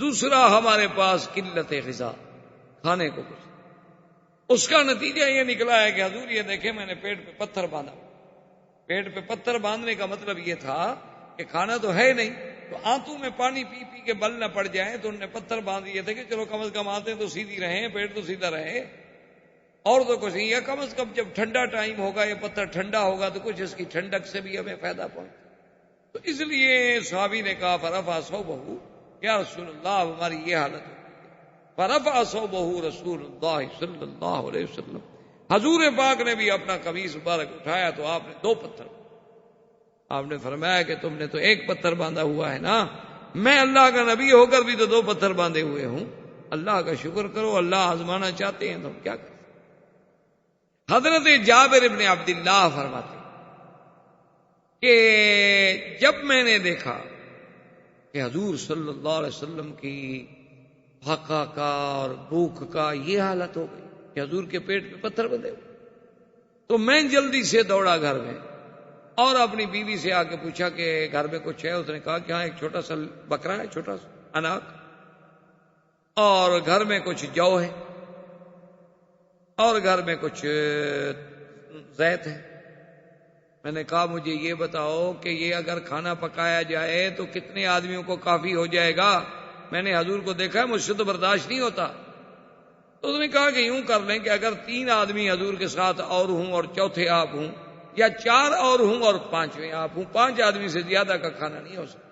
S2: دوسرا ہمارے پاس قلت غذا، کھانے کو کچھ۔ اس کا نتیجہ یہ نکلا ہے کہ حضور یہ دیکھیں میں نے پیٹ پہ پتھر باندھا۔ پیٹ پہ پتھر باندھنے کا مطلب یہ تھا کہ کھانا تو ہے نہیں، تو آنتوں میں پانی پی پی کے بل نہ پڑ جائیں، تو انہوں نے پتھر باندھ دیے تھے کہ چلو کم از کم آتے تو سیدھی رہیں، پیٹ تو سیدھا رہے، اور تو کچھ نہیں، یا کم از کم جب ٹھنڈا ٹائم ہوگا یہ پتھر ٹھنڈا ہوگا تو کچھ اس کی ٹھنڈک سے بھی ہمیں فائدہ پہنچے۔ تو اس لیے صحابی نے کہا فرفع صوبہ، یا رسول اللہ ہماری یہ حالت ہے۔ فرفع صوبہ رسول اللہ صلی اللہ علیہ وسلم، حضور پاک نے بھی اپنا قمیص مبارک اٹھایا تو آپ نے 2 پتھر، آپ نے فرمایا کہ تم نے تو 1 پتھر باندھا ہوا ہے نا، میں اللہ کا نبی ہو کر بھی تو 2 پتھر باندھے ہوئے ہوں، اللہ کا شکر کرو، اللہ آزمانا چاہتے ہیں تو ہم کیا کریں۔ حضرت جابر ابن عبداللہ فرماتے کہ جب میں نے دیکھا کہ حضور صلی اللہ علیہ وسلم کی فاقہ کا اور بھوک کا یہ حالت ہو گئی کہ حضور کے پیٹ پہ پتھر بندھے ہوئے، تو میں جلدی سے دوڑا گھر میں اور اپنی بیوی سے آ کے پوچھا کہ گھر میں کچھ ہے؟ اس نے کہا کہ ہاں ایک چھوٹا سا بکرا ہے، چھوٹا سا اناک، اور گھر میں کچھ جو ہے، اور گھر میں کچھ زیت ہے۔ میں نے کہا مجھے یہ بتاؤ کہ یہ اگر کھانا پکایا جائے تو کتنے آدمیوں کو کافی ہو جائے گا؟ میں نے حضور کو دیکھا ہے، مجھ سے تو برداشت نہیں ہوتا۔ تو اس نے کہا کہ یوں کر لیں کہ اگر 3 آدمی حضور کے ساتھ اور ہوں اور چوتھے آپ ہوں، یا 4 اور ہوں اور 5ویں آپ ہوں، 5 آدمی سے زیادہ کا کھانا نہیں ہو سکتا۔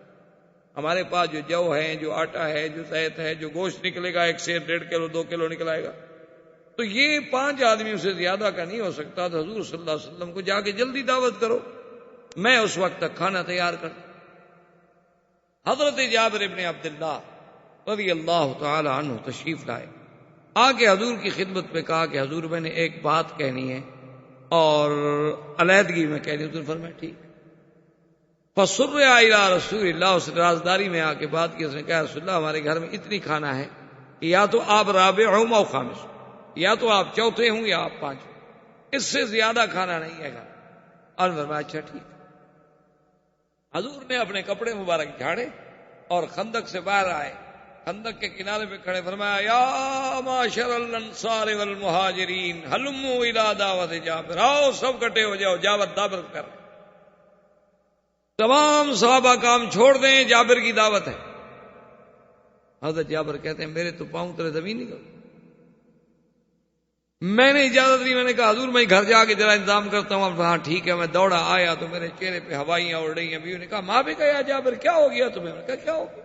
S2: ہمارے پاس جو جو ہے، جو آٹا ہے، جو زیت ہے، جو گوشت نکلے گا 1 سے 1.5 کلو 2 کلو نکلائے گا، تو یہ 5 آدمیوں سے زیادہ کا نہیں ہو سکتا۔ تو حضور صلی اللہ علیہ وسلم کو جا کے جلدی دعوت کرو، میں اس وقت تک کھانا تیار کر دوں۔ حضرت جابر ابن عبداللہ رضی اللہ تعالی عنہ تشریف لائے، آ کے حضور کی خدمت میں کہا کہ حضور میں نے ایک بات کہنی ہے اور علیحدگی میں کہنی ہے۔ تو فرمایا ٹھیک۔ فسر الی رسول اللہ، اس نے رازداری میں آ کے بات کی۔ اس نے کہا رسول اللہ ہمارے گھر میں اتنی کھانا ہے کہ یا تو آپ رابع ہوں او خامس، یا تو آپ چوتھے ہوں یا آپ 5، اس سے زیادہ کھانا نہیں ہے گھر۔ اور فرمایا اچھا ٹھیک۔ حضور نے اپنے کپڑے مبارک جھاڑے اور خندق سے باہر آئے، خندق کے کنارے پہ کھڑے، فرمایا یا معاشر الانصار والمہاجرین ہلموا الی دعوت جابر، آؤ سب کٹے ہو جاؤ، دعوت کر، تمام صحابہ کام چھوڑ دیں، جابر کی دعوت ہے۔ حضرت جابر کہتے ہیں میرے تو پاؤں تلے زمین نکل، میں نے اجازت دی، میں نے کہا حضور میں گھر جا کے ذرا انتظام کرتا ہوں۔ ہاں ٹھیک ہے۔ میں دوڑا آیا تو میرے چہرے پہ ہوائیاں اڑ رہی ہیں۔ بیوی نے کہا ماں بھی کہا جابر کیا ہو گیا تمہیں؟ میں نے کہا کیا ہو گیا؟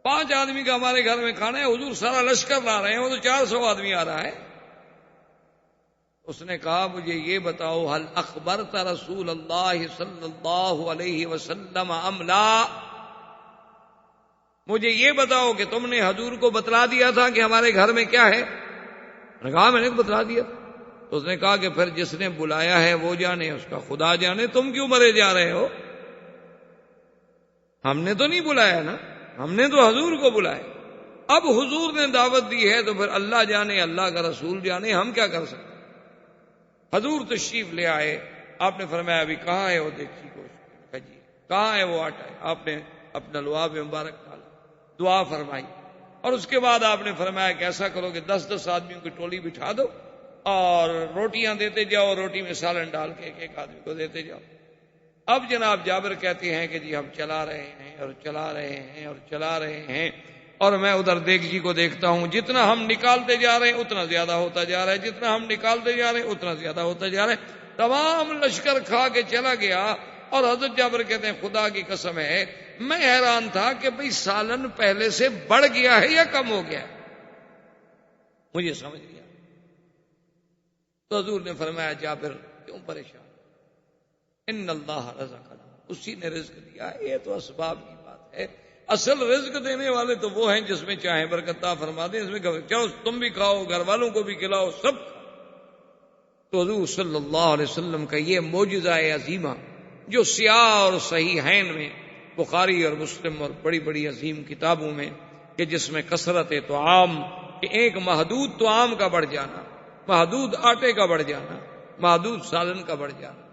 S2: 5 آدمی کا ہمارے گھر میں کھانا ہے، حضور سارا لشکر لا رہے ہیں، وہ تو 400 آدمی آ رہا ہے۔ اس نے کہا مجھے یہ بتاؤ حل اخبرت رسول اللہ صلی اللہ علیہ وسلم ام لا، مجھے یہ بتاؤ کہ تم نے حضور کو بتلا دیا تھا کہ ہمارے گھر میں کیا ہے؟ میں نے کہا میں نے بتلا دیا۔ تو اس نے کہا کہ پھر جس نے بلایا ہے وہ جانے، اس کا خدا جانے، تم کیوں مرے جا رہے ہو؟ ہم نے تو نہیں بلایا نا، ہم نے تو حضور کو بلایا۔ اب حضور نے دعوت دی ہے تو پھر اللہ جانے، اللہ کا رسول جانے، ہم کیا کر سکتے؟ حضور تشریف لے آئے، آپ نے فرمایا ابھی کہاں ہے وہ دیکھی کوشش جی کہاں ہے وہ آٹا ہے؟ آپ نے اپنا لعاب مبارک ڈالا، دعا فرمائی، اور اس کے بعد آپ نے فرمایا کہ ایسا کرو کہ 10 آدمیوں کی ٹولی بٹھا دو اور روٹیاں دیتے جاؤ، روٹی میں سالن ڈال کے ایک آدمی کو دیتے جاؤ۔ اب جناب جابر کہتے ہیں کہ جی ہم چلا رہے ہیں اور چلا رہے ہیں اور چلا رہے ہیں، اور میں ادھر دیگچی کو دیکھتا ہوں، جتنا ہم نکالتے جا رہے ہیں اتنا زیادہ ہوتا جا رہا ہے، جتنا ہم نکالتے جا رہے ہیں اتنا زیادہ ہوتا جا رہا ہے، تمام لشکر کھا کے چلا گیا۔ اور حضرت جابر کہتے ہیں خدا کی قسم ہے میں حیران تھا کہ بھئی سالن پہلے سے بڑھ گیا ہے یا کم ہو گیا ہے، مجھے سمجھ نہیں آیا۔ تو حضور نے فرمایا جابر کیوں پریشان، ان اللہ رزقنا، اسی نے رزق دیا ہے، یہ تو اسباب کی بات ہے، اصل رزق دینے والے تو وہ ہیں جس میں چاہیں برکت عطا فرما دیں، اس میں چاہو تم بھی کھاؤ، گھر والوں کو بھی کھلاؤ، سب۔ تو حضور صلی اللہ علیہ وسلم کا یہ معجزہ عظیمہ جو سیاہ اور صحیحین میں، بخاری اور مسلم اور بڑی بڑی عظیم کتابوں میں، کہ جس میں کثرت طعام، کہ ایک محدود طعام کا بڑھ جانا، محدود آٹے کا بڑھ جانا، محدود سالن کا بڑھ جانا،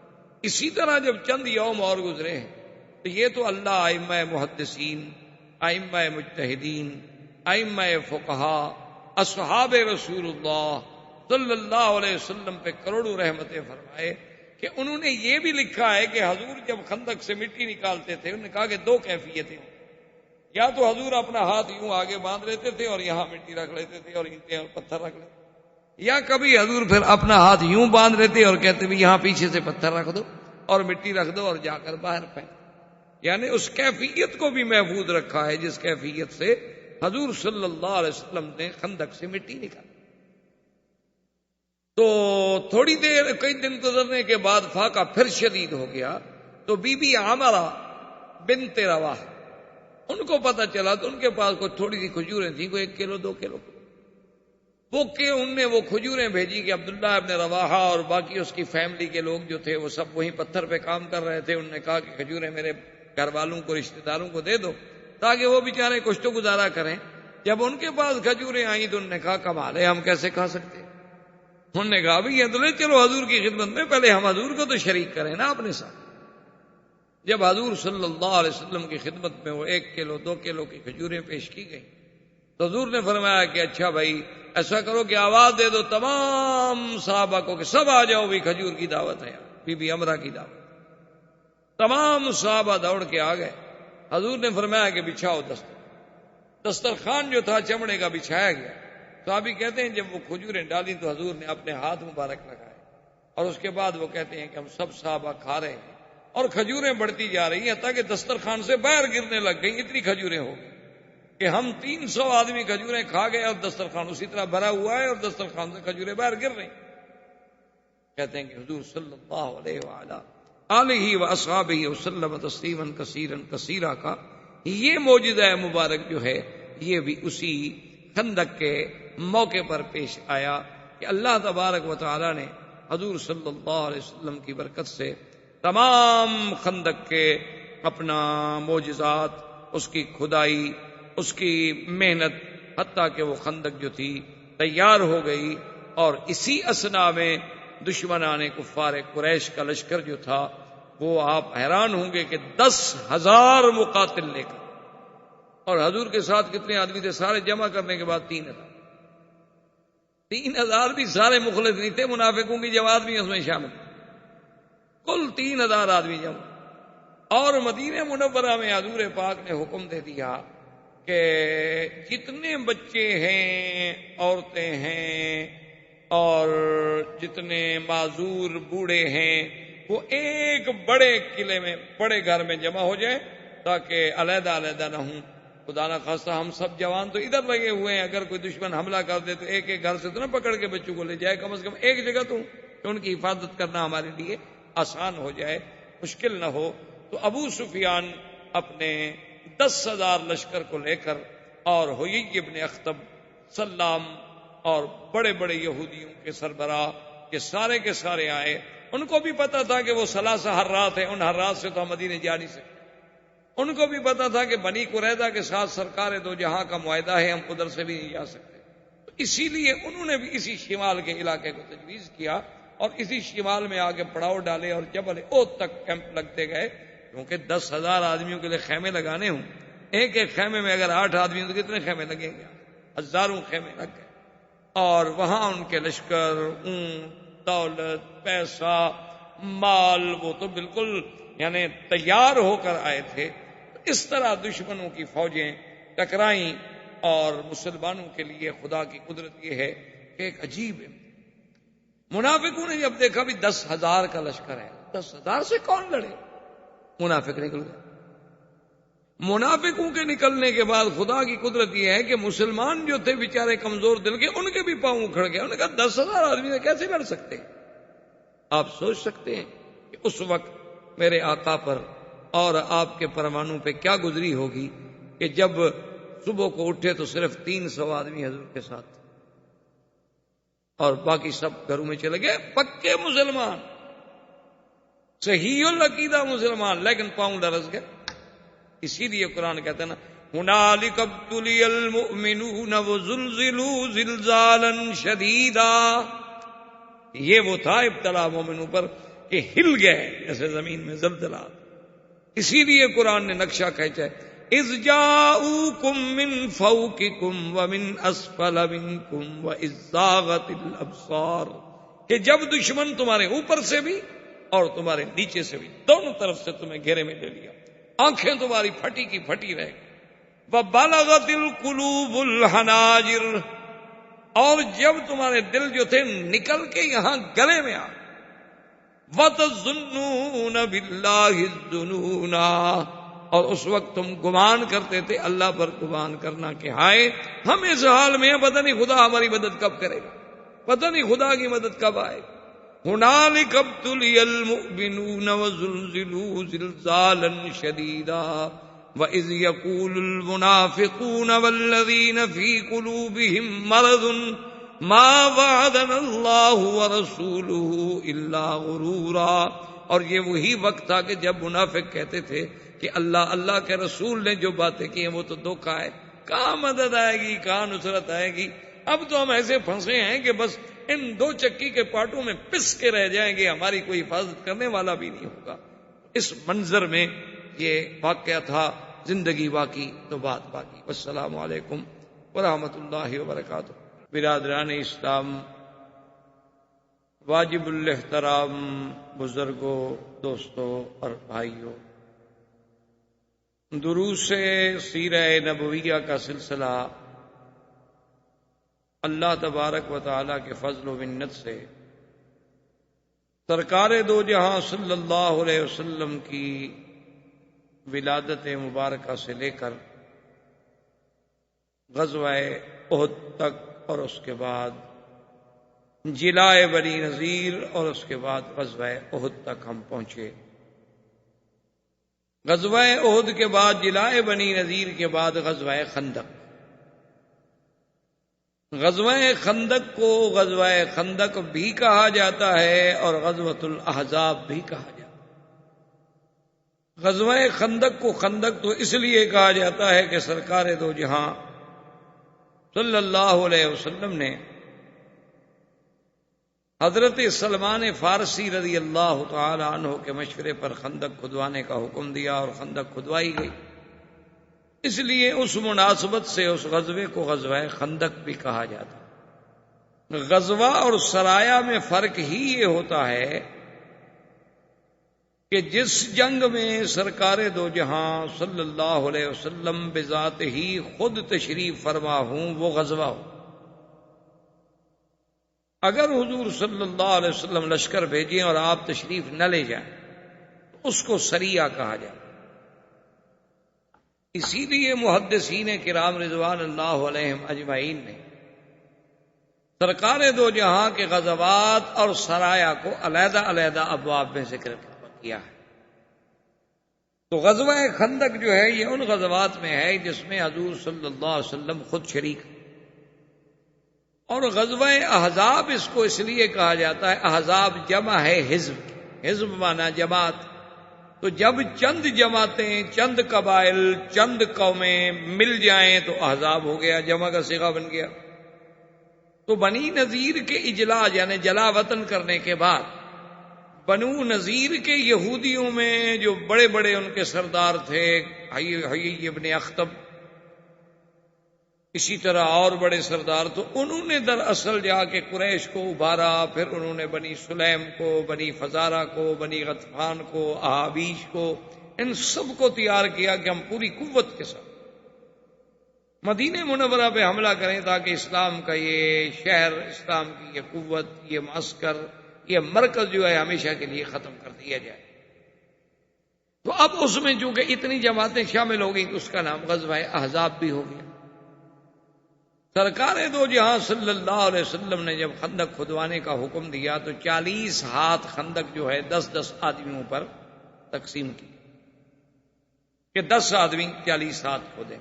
S2: اسی طرح جب چند یوم اور گزرے ہیں تو یہ تو اللہ ائمہ محدثین، ائمہ مجتہدین، ائمہ فقہا، اصحاب رسول اللہ صلی اللہ علیہ وسلم پہ کروڑوں رحمتیں فرمائے کہ انہوں نے یہ بھی لکھا ہے کہ حضور جب خندق سے مٹی نکالتے تھے انہوں نے کہا کہ 2 کیفیتیں ہوں، یا تو حضور اپنا ہاتھ یوں آگے باندھ لیتے تھے اور یہاں مٹی رکھ لیتے تھے اور اینٹیں اور پتھر رکھ لیتے، یا کبھی حضور پھر اپنا ہاتھ یوں باندھ لیتے اور کہتے بھی یہاں پیچھے سے پتھر رکھ دو اور مٹی رکھ دو اور جا کر باہر پھینک، یعنی اس کیفیت کو بھی محفوظ رکھا ہے جس کیفیت سے حضور صلی اللہ علیہ وسلم نے خندق سے مٹی نکالی۔ تو تھوڑی دیر، کئی دن گزرنے کے بعد فاقہ پھر شدید ہو گیا، تو بی بی عامرہ بنت رواح ان کو پتہ چلا، تو ان کے پاس کوئی تھوڑی سی کھجوریں تھیں، کوئی 1 کلو 2 کلو، وہ کہ ان نے وہ کھجوریں بھیجی کہ عبداللہ ابن رواحہ اور باقی اس کی فیملی کے لوگ جو تھے وہ سب وہیں پتھر پہ کام کر رہے تھے، انہوں نے کہا کہ کھجوریں میرے گھر والوں کو، رشتہ داروں کو دے دو تاکہ وہ بیچارے کچھ تو گزارا کریں۔ جب ان کے پاس کھجوریں آئیں تو انہوں نے کہا کمال ہے، ہم کیسے کھا سکتے؟ انہوں نے کہا بھی یہ تو لے چلو حضور کی خدمت میں، پہلے ہم حضور کو تو شریک کریں نا اپنے ساتھ۔ جب حضور صلی اللہ علیہ وسلم کی خدمت میں وہ 1 کلو 2 کلو کی کھجوریں پیش کی گئیں تو حضور نے فرمایا کہ اچھا بھائی ایسا کرو کہ آواز دے دو تمام صحابہ کو کہ سب آ جاؤ بھی کھجور کی دعوت ہے، بی بی امرا کی دعوت۔ تمام صحابہ دوڑ کے آ گئے۔ حضور نے فرمایا کہ بچھاؤ دسترخوان جو تھا چمڑے کا بچھایا گیا۔ صحابی کہتے ہیں جب وہ کھجوریں ڈالی تو حضور نے اپنے ہاتھ مبارک لگائے اور اس کے بعد وہ کہتے ہیں کہ ہم سب صحابہ کھا رہے ہیں اور کھجوریں بڑھتی جا رہی ہیں تاکہ دسترخوان سے باہر گرنے لگ گئی، اتنی کھجوریں ہو گئی کہ ہم 300 آدمی کھجوریں کھا گئے اور دسترخوان اسی طرح بھرا ہوا ہے اور دسترخوان سے کھجوریں باہر گر رہی۔ کہتے ہیں کہ حضور صلی اللہ علیہ وآلہ آلہ واصحابہ وسلم تسلیما کثیرا کثیرا کا یہ معجزہ مبارک جو ہے یہ بھی اسی خندق کے موقع پر پیش آیا کہ اللہ تبارک و تعالی نے حضور صلی اللہ علیہ وسلم کی برکت سے تمام خندق کے اپنا معجزات، اس کی کھدائی، اس کی محنت، حتیٰ کہ وہ خندق جو تھی تیار ہو گئی، اور اسی اثنا میں دشمنان کفار قریش کا لشکر جو تھا وہ آپ حیران ہوں گے کہ 10,000 مقاتل لے کر، اور حضور کے ساتھ کتنے آدمی تھے سارے جمع کرنے کے بعد 3,000۔ 3,000 بھی سارے مخلص نہیں تھے، منافقوں کی جماعت بھی اس میں شامل تھی، کل 3,000 آدمی جمع۔ اور مدینہ منورہ میں حضور پاک نے حکم دے دیا کہ جتنے بچے ہیں، عورتیں ہیں اور جتنے معذور بوڑھے ہیں وہ ایک بڑے قلعے میں، بڑے گھر میں جمع ہو جائیں تاکہ علیحدہ علیحدہ نہ ہوں۔ خدا نہ خواستہ ہم سب جوان تو ادھر لگے ہوئے ہیں، اگر کوئی دشمن حملہ کر دے تو ایک ایک گھر سے تو نہ پکڑ کے بچوں کو لے جائے، کم از کم ایک جگہ تو کہ ان کی حفاظت کرنا ہمارے لیے آسان ہو جائے، مشکل نہ ہو۔ تو ابو سفیان اپنے 10,000 لشکر کو لے کر اور ہوئی ابن اخطب، سلام اور بڑے بڑے یہودیوں کے سربراہ کے سارے آئے۔ ان کو بھی پتا تھا کہ وہ 3 حرات ہیں، ان حرات سے تو ہم مدینے جا نہیں سکتے۔ ان کو بھی پتا تھا کہ بنی قریظہ کے ساتھ سرکار دو جہاں کا معاہدہ ہے، ہم ادھر سے بھی نہیں جا سکتے۔ تو اسی لیے انہوں نے بھی اسی شمال کے علاقے کو تجویز کیا اور اسی شمال میں آگے پڑاؤ ڈالے اور جبل احد تک کیمپ لگتے گئے، کیونکہ 10,000 آدمیوں کے لیے خیمے لگانے ہوں، ایک ایک خیمے میں اگر 8 آدمی ہوں تو کتنے خیمے لگیں گے؟ ہزاروں خیمے لگ گئے۔ اور وہاں ان کے لشکر، اونٹ، دولت، پیسہ، مال، وہ تو بالکل یعنی تیار ہو کر آئے تھے۔ اس طرح دشمنوں کی فوجیں ٹکرائیں، اور مسلمانوں کے لیے خدا کی قدرت یہ ہے کہ ایک عجیب ہے، منافقوں نے جب دیکھا بھی 10,000 کا لشکر ہے، 10,000 سے کون لڑے؟ منافق نکل گئے۔ منافقوں کے نکلنے کے بعد خدا کی قدرت یہ ہے کہ مسلمان جو تھے بیچارے کمزور دل کے، ان کے بھی پاؤں اکھڑ گئے۔ انہوں نے کہا 10,000 آدمی سے کیسے لڑ سکتے ہیں؟ آپ سوچ سکتے ہیں کہ اس وقت میرے آقا پر اور آپ کے پروانوں پہ کیا گزری ہوگی کہ جب صبح کو اٹھے تو صرف 300 آدمی حضور کے ساتھ اور باقی سب گھروں میں چلے گئے، پکے مسلمان، صحیح العقیدہ مسلمان، لیکن پاؤں لرز گئے۔ اسی لیے قرآن کہتا ہے نا، ہنالک ابتلی المؤمنون وزلزلوا زلزالا شدیدا، یہ وہ تھا ابتلا مومنوں پر کہ ہل گئے جیسے زمین میں زلزلہ۔ اسی لیے قرآن نے نقشہ کھینچا ہے، اذ جاؤکم من فوقکم ومن اسفل منکم واذ زاغت الابصار، کہ جب دشمن تمہارے اوپر سے بھی اور تمہارے نیچے سے بھی، دونوں طرف سے تمہیں گھیرے میں لے لیا، آنکھیں تمہاری پھٹی کی پھٹی رہ گئی، وبلغت القلوب الحناجر، اور جب تمہارے دل جو تھے نکل کے یہاں گلے میں آ، وَتَظُنُّونَ بِاللَّهِ الظُّنُونَا، اور اس وقت تم گمان کرتے تھے اللہ پر گمان کرنا کہ ہائے ہم اس حال میں ہیں، پتہ نہیں خدا ہماری مدد کب کرے گا، پتہ نہیں خدا کی مدد کب آئے۔ هُنَالِكَ ابْتُلِيَ الْمُؤْمِنُونَ وَزُلْزِلُوا زِلْزَالًا شَدِيدًا وَإِذْ يَقُولُ الْمُنَافِقُونَ وَالَّذِينَ فِي قُلُوبِهِم مَّرَضٌ ما وعدنا اللہ ورسولہ الا غرورا، اور یہ وہی وقت تھا کہ جب منافق کہتے تھے کہ اللہ کے رسول نے جو باتیں کی ہیں وہ تو دھوکہ ہے، کہاں مدد آئے گی، کہاں نصرت آئے گی، اب تو ہم ایسے پھنسے ہیں کہ بس ان 2 چکی کے پاٹوں میں پس کے رہ جائیں گے، ہماری کوئی حفاظت کرنے والا بھی نہیں ہوگا۔ اس منظر میں یہ واقعہ تھا، زندگی باقی تو بات باقی۔ والسلام علیکم ورحمۃ اللہ وبرکاتہ۔ برادران اسلام، واجب الاحترام بزرگوں، دوستوں اور بھائیوں، دروس سیرہ نبویہ کا سلسلہ اللہ تبارک و تعالی کے فضل و منت سے سرکار دو جہاں صلی اللہ علیہ وسلم کی ولادت مبارکہ سے لے کر غزوہ احد تک اور اس کے بعد جلائے بنی نذیر اور اس کے بعد غزوہ احد تک ہم پہنچے۔ غزوہ احد کے بعد جلائے بنی نذیر کے بعد غزوہ خندق۔ غزوہ خندق کو غزوہ خندق بھی کہا جاتا ہے اور غزوۃ الاحزاب بھی کہا جاتا ہے۔ غزوہ خندق کو خندق تو اس لیے کہا جاتا ہے کہ سرکار دو جہاں صلی اللہ علیہ وسلم نے حضرت سلمان فارسی رضی اللہ تعالی عنہ کے مشورے پر خندق کھدوانے کا حکم دیا اور خندق کھدوائی گئی، اس لیے اس مناسبت سے اس غزوے کو غزوہ خندق بھی کہا جاتا ہے۔ غزوہ اور سرایہ میں فرق ہی یہ ہوتا ہے کہ جس جنگ میں سرکار دو جہاں صلی اللہ علیہ وسلم بذات ہی خود تشریف فرما ہوں وہ غزوہ ہو۔ اگر حضور صلی اللہ علیہ وسلم لشکر بھیجیں اور آپ تشریف نہ لے جائیں تو اس کو سریہ کہا جائے۔ اسی لیے محدثین کرام رضوان اللہ علیہم اجمعین نے سرکار دو جہاں کے غزوات اور سرایہ کو علیحدہ علیحدہ ابواب میں ذکر کیا ہے۔ تو غزوہ خندق جو ہے یہ ان غزوات میں ہے جس میں حضور صلی اللہ علیہ وسلم خود شریک ہیں، اور غزوہ احزاب اس کو اس لیے کہا جاتا ہے، احزاب جمع ہے حزب، حزب مانا جماعت، تو جب چند جماعتیں، چند قبائل، چند قومیں مل جائیں تو احزاب ہو گیا، جمع کا صیغہ بن گیا۔ تو بنی نذیر کے اجلاء یعنی جلا وطن کرنے کے بعد بنو نذیر کے یہودیوں میں جو بڑے بڑے ان کے سردار تھے، حیی ابن اخطب، اسی طرح اور بڑے سردار، تو انہوں نے دراصل جا کے قریش کو ابھارا، پھر انہوں نے بنی سلیم کو، بنی فزارہ کو، بنی غطفان کو، احابیش کو، ان سب کو تیار کیا کہ ہم پوری قوت کے ساتھ مدینہ منورہ پہ حملہ کریں تاکہ اسلام کا یہ شہر، اسلام کی یہ قوت، یہ معسکر، یہ مرکز جو ہے ہمیشہ کے لیے ختم کر دیا جائے۔ تو اب اس میں چونکہ اتنی جماعتیں شامل ہو گئیں تو اس کا نام غزوہ احزاب بھی ہو گیا۔ سرکار دو جہاں صلی اللہ علیہ وسلم نے جب خندق کھدوانے کا حکم دیا تو 40 ہاتھ خندق جو ہے 10-10 آدمیوں پر تقسیم کی کہ 10 آدمی 40 ہاتھ کھودیں۔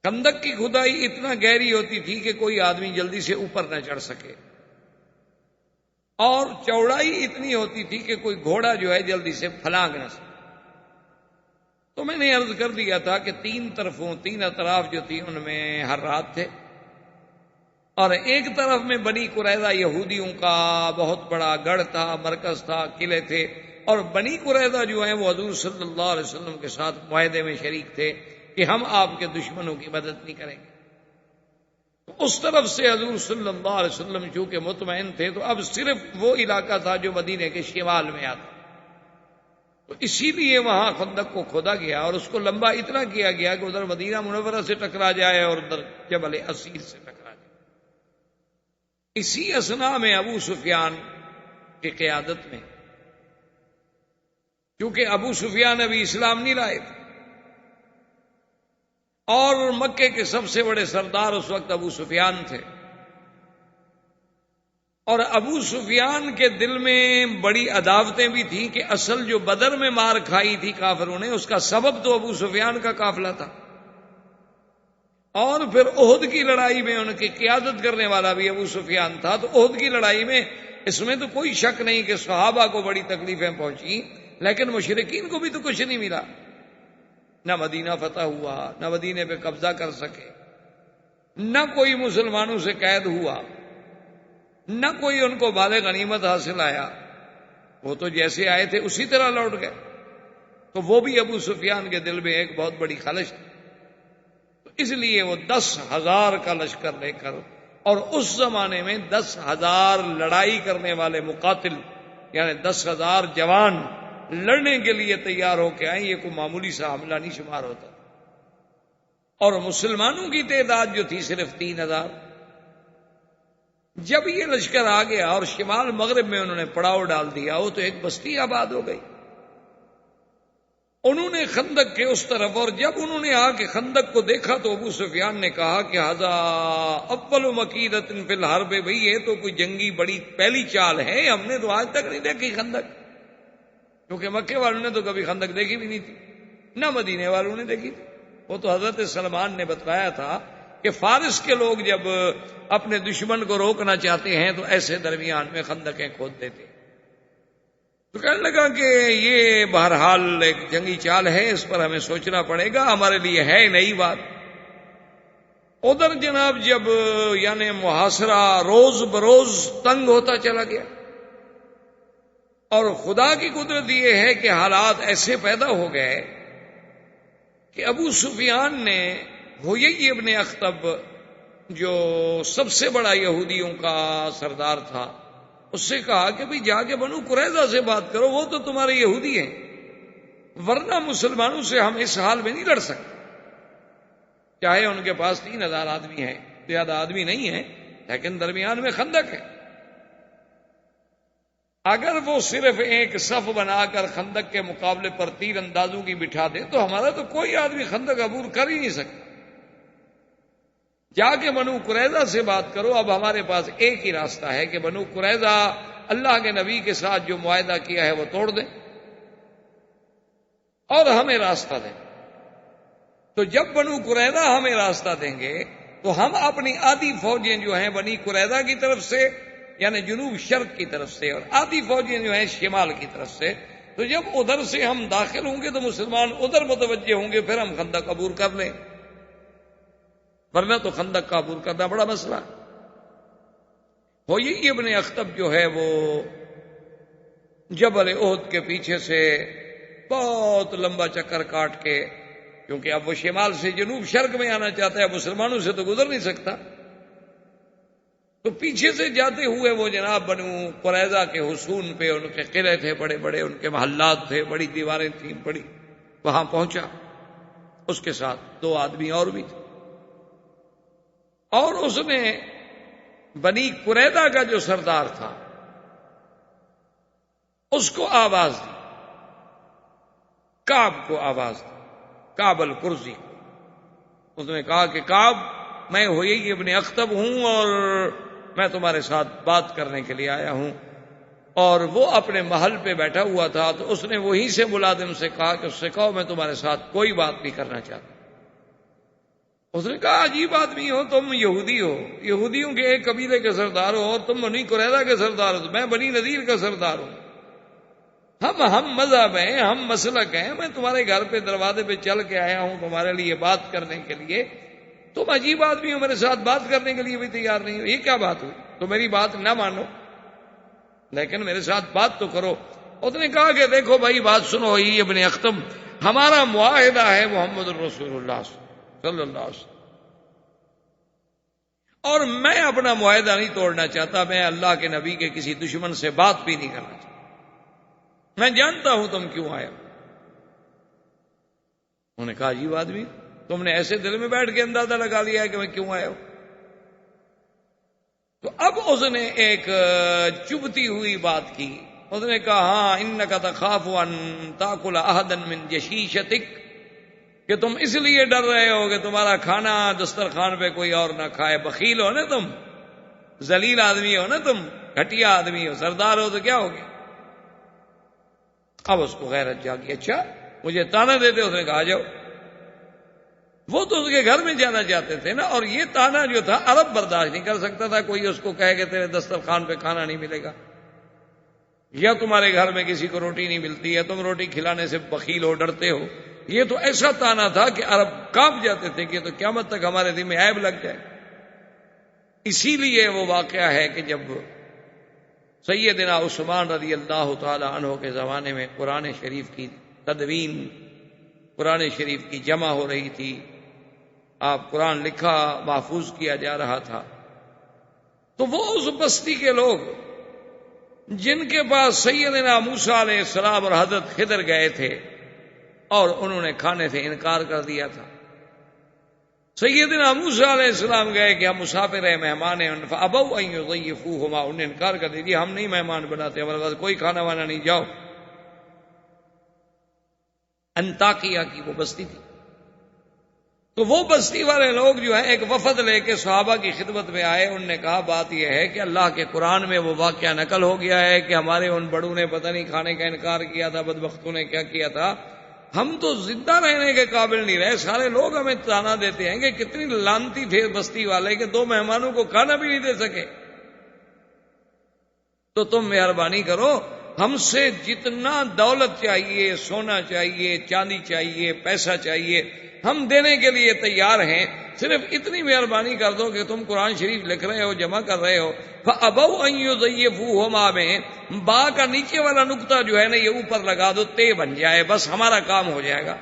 S2: خندق کی کھدائی اتنا گہری ہوتی تھی کہ کوئی آدمی جلدی سے اوپر نہ چڑھ سکے، اور چوڑائی اتنی ہوتی تھی کہ کوئی گھوڑا جو ہے جلدی سے پھلانگ نہ سکے۔ تو میں نے عرض کر دیا تھا کہ 3 اطراف جو تھی ان میں حرات تھے، اور ایک طرف میں بنی قریظہ یہودیوں کا بہت بڑا گڑھ تھا، مرکز تھا، قلعے تھے، اور بنی قریظہ جو ہیں وہ حضور صلی اللہ علیہ وسلم کے ساتھ معاہدے میں شریک تھے کہ ہم آپ کے دشمنوں کی مدد نہیں کریں گے۔ تو اس طرف سے حضور صلی اللہ علیہ وسلم چونکہ مطمئن تھے تو اب صرف وہ علاقہ تھا جو مدینے کے شمال میں آتا، تو اسی لیے وہاں خندق کو کھودا گیا اور اس کو لمبا اتنا کیا گیا کہ ادھر مدینہ منورہ سے ٹکرا جائے اور ادھر جبل اسیر سے ٹکرا جائے۔ اسی اثنا میں ابو سفیان کی قیادت میں، کیونکہ ابو سفیان ابھی اسلام نہیں لائے تھے اور مکے کے سب سے بڑے سردار اس وقت ابو سفیان تھے، اور ابو سفیان کے دل میں بڑی عداوتیں بھی تھیں کہ اصل جو بدر میں مار کھائی تھی کافروں نے اس کا سبب تو ابو سفیان کا قافلہ تھا، اور پھر احد کی لڑائی میں ان کی قیادت کرنے والا بھی ابو سفیان تھا۔ تو احد کی لڑائی میں اس میں تو کوئی شک نہیں کہ صحابہ کو بڑی تکلیفیں پہنچی، لیکن مشرکین کو بھی تو کچھ نہیں ملا، نہ مدینہ فتح ہوا، نہ مدینے پہ قبضہ کر سکے، نہ کوئی مسلمانوں سے قید ہوا، نہ کوئی ان کو مال غنیمت حاصل آیا، وہ تو جیسے آئے تھے اسی طرح لوٹ گئے. تو وہ بھی ابو سفیان کے دل میں ایک بہت بڑی خلش تھی. تو اس لیے وہ 10,000 کا لشکر لے کر، اور اس زمانے میں 10,000 لڑائی کرنے والے مقاتل، یعنی 10,000 جوان لڑنے کے لیے تیار ہو کے آئے. یہ کوئی معمولی سا حملہ نہیں شمار ہوتا. اور مسلمانوں کی تعداد جو تھی صرف 3,000. جب یہ لشکر آ گیا اور شمال مغرب میں انہوں نے پڑاؤ ڈال دیا، وہ تو ایک بستی آباد ہو گئی. انہوں نے خندق کے اس طرف، اور جب انہوں نے آ کے خندق کو دیکھا تو ابو سفیان نے کہا کہ ھذا اول مکیدۃ فی الحرب، بھئی یہ تو کوئی جنگی بڑی پہلی چال ہے، ہم نے تو آج تک نہیں دیکھی خندق. کیونکہ مکے والوں نے تو کبھی خندق دیکھی بھی نہیں تھی، نہ مدینے والوں نے دیکھی تھی. وہ تو حضرت سلمان نے بتلایا تھا کہ فارس کے لوگ جب اپنے دشمن کو روکنا چاہتے ہیں تو ایسے درمیان میں خندقیں کھود دیتے. تو کہنے لگا کہ یہ بہرحال ایک جنگی چال ہے، اس پر ہمیں سوچنا پڑے گا، ہمارے لیے ہے نئی بات. ادھر جناب جب یعنی محاصرہ روز بروز تنگ ہوتا چلا گیا، اور خدا کی قدرت یہ ہے کہ حالات ایسے پیدا ہو گئے کہ ابو سفیان نے حیی ابن اخطب جو سب سے بڑا یہودیوں کا سردار تھا، اس سے کہا کہ بھئی جا کے بنو قریظہ سے بات کرو، وہ تو تمہارے یہودی ہیں، ورنہ مسلمانوں سے ہم اس حال میں نہیں لڑ سکتے. چاہے ان کے پاس 3,000 آدمی ہیں، زیادہ آدمی نہیں ہیں، لیکن درمیان میں خندق ہے. اگر وہ صرف ایک صف بنا کر خندق کے مقابلے پر تیر اندازوں کی بٹھا دے تو ہمارا تو کوئی آدمی خندق عبور کر ہی نہیں سکتا. جا کے بنو قریظہ سے بات کرو. اب ہمارے پاس ایک ہی راستہ ہے کہ بنو قریظہ اللہ کے نبی کے ساتھ جو معاہدہ کیا ہے وہ توڑ دیں اور ہمیں راستہ دیں. تو جب بنو قریظہ ہمیں راستہ دیں گے تو ہم اپنی آدھی فوجیں جو ہیں بنی قریظہ کی طرف سے یعنی جنوب شرق کی طرف سے، اور آدھی فوجیں جو ہیں شمال کی طرف سے، تو جب ادھر سے ہم داخل ہوں گے تو مسلمان ادھر متوجہ ہوں گے، پھر ہم خندق عبور کر لیں، ورنہ تو خندق کا عبور کرنا بڑا مسئلہ. حیی ابن اخطب جو ہے وہ جبل احد کے پیچھے سے بہت لمبا چکر کاٹ کے، کیونکہ اب وہ شمال سے جنوب شرق میں آنا چاہتا ہے، مسلمانوں سے تو گزر نہیں سکتا، تو پیچھے سے جاتے ہوئے وہ جناب بنو قریظہ کے حصون پہ، ان کے قلعے تھے بڑے بڑے، ان کے محلات تھے، بڑی دیواریں تھیں بڑی، وہاں پہنچا. اس کے ساتھ 2 آدمی اور بھی تھے، اور اس نے بنی قریظہ کا جو سردار تھا اس کو آواز دی، کعب کو آواز دی، کعب القرظی کو. اس نے کہا کہ کعب، میں حیی ابن اخطب ہوں اور میں تمہارے ساتھ بات کرنے کے لیے آیا ہوں. اور وہ اپنے محل پہ بیٹھا ہوا تھا، تو اس نے وہیں سے ملازم سے کہا کہ اس سے کہو میں تمہارے ساتھ کوئی بات نہیں کرنا چاہتا. اس نے کہا عجیب آدمی ہو تم، یہودی ہو، یہودیوں کے ایک قبیلے کے سردار ہو، اور تم بنی قریظہ کے سردار ہو، میں بنی نذیر کا سردار ہوں. ہم مذہب ہیں، ہم مسلک ہیں، میں تمہارے گھر پہ دروازے پہ چل کے آیا ہوں تمہارے لیے بات کرنے کے لیے، تم عجیب آدمی ہو، میرے ساتھ بات کرنے کے لیے بھی تیار نہیں ہو، یہ کیا بات ہوئی؟ تو میری بات نہ مانو لیکن میرے ساتھ بات تو کرو. اس نے کہا کہ دیکھو بھائی بات سنو حیی ابن اخطب، ہمارا معاہدہ ہے محمد الرسول اللہ صلی اللہ علیہ وسلم، اور میں اپنا معاہدہ نہیں توڑنا چاہتا، میں اللہ کے نبی کے کسی دشمن سے بات بھی نہیں کرنا چاہتا، میں جانتا ہوں تم کیوں آئے ہو. انہوں نے کہا عجیب آدمی، تم نے ایسے دل میں بیٹھ کے اندازہ لگا لیا ہے کہ میں کیوں آیا ہوں. تو اب اس نے ایک چبھتی ہوئی بات کی. اس نے کہا ہاں انک تخاف ان تاکل احدا من جشیشتک، کہ تم اس لیے ڈر رہے ہو کہ تمہارا کھانا دسترخوان پہ کوئی اور نہ کھائے. بخیل ہو نا تم، ذلیل آدمی ہو نا تم، گھٹیا آدمی ہو، سردار ہو تو کیا ہو گیا. اب اس کو غیرت جاگی، اچھا مجھے تانا دیتے. اس نے کہا جاؤ. وہ تو اس کے گھر میں جانا چاہتے تھے نا، اور یہ تانا جو تھا عرب برداشت نہیں کر سکتا تھا. کوئی اس کو کہے کہ تیرے دسترخوان پہ کھانا نہیں ملے گا، یا تمہارے گھر میں کسی کو روٹی نہیں ملتی ہے، تم روٹی کھلانے سے بخیل ہو، ڈرتے ہو. یہ تو ایسا تانا تھا کہ عرب کانپ جاتے تھے کہ تو قیامت تک ہمارے دل میں عیب لگ جائے. اسی لیے وہ واقعہ ہے کہ جب سیدنا عثمان رضی اللہ تعالی عنہ کے زمانے میں قرآن شریف کی تدوین، قرآن شریف کی جمع ہو رہی تھی، آپ قرآن لکھا محفوظ کیا جا رہا تھا، تو وہ اس بستی کے لوگ جن کے پاس سیدنا موسیٰ علیہ السلام اور حضرت خضر گئے تھے اور انہوں نے کھانے سے انکار کر دیا تھا، سیدنا موسیٰ علیہ السلام گئے کہ ہم مسافر ہیں، مہمان ہیں، فابوا ان یضیفوہما، انہوں نے انکار کر دیا، ہم نہیں مہمان بناتے، ہمارے پاس کوئی کھانا وانا نہیں، جاؤ۔ انطاکیہ کی وہ بستی تھی، تو وہ بستی والے لوگ جو ہیں ایک وفد لے کے صحابہ کی خدمت میں آئے، انہوں نے کہا بات یہ ہے کہ اللہ کے قرآن میں وہ واقعہ نقل ہو گیا ہے کہ ہمارے ان بڑوں نے پتہ نہیں کھانے کا انکار کیا تھا، بدبختوں نے کیا کیا تھا، ہم تو زندہ رہنے کے قابل نہیں رہے، سارے لوگ ہمیں تانا دیتے ہیں کہ کتنی لعنتی تھے بستی والے کہ 2 مہمانوں کو کھانا بھی نہیں دے سکے، تو تم مہربانی کرو، ہم سے جتنا دولت چاہیے، سونا چاہیے، چاندی چاہیے، پیسہ چاہیے، ہم دینے کے لیے تیار ہیں، صرف اتنی مہربانی کر دو کہ تم قرآن شریف لکھ رہے ہو، جمع کر رہے ہو۔ فَأَبَوْا أَن يُضَيِّفُوهُمَا میں با کا نیچے والا نقطہ جو ہے نا یہ اوپر لگا دو، تے بن جائے، بس ہمارا کام ہو جائے گا،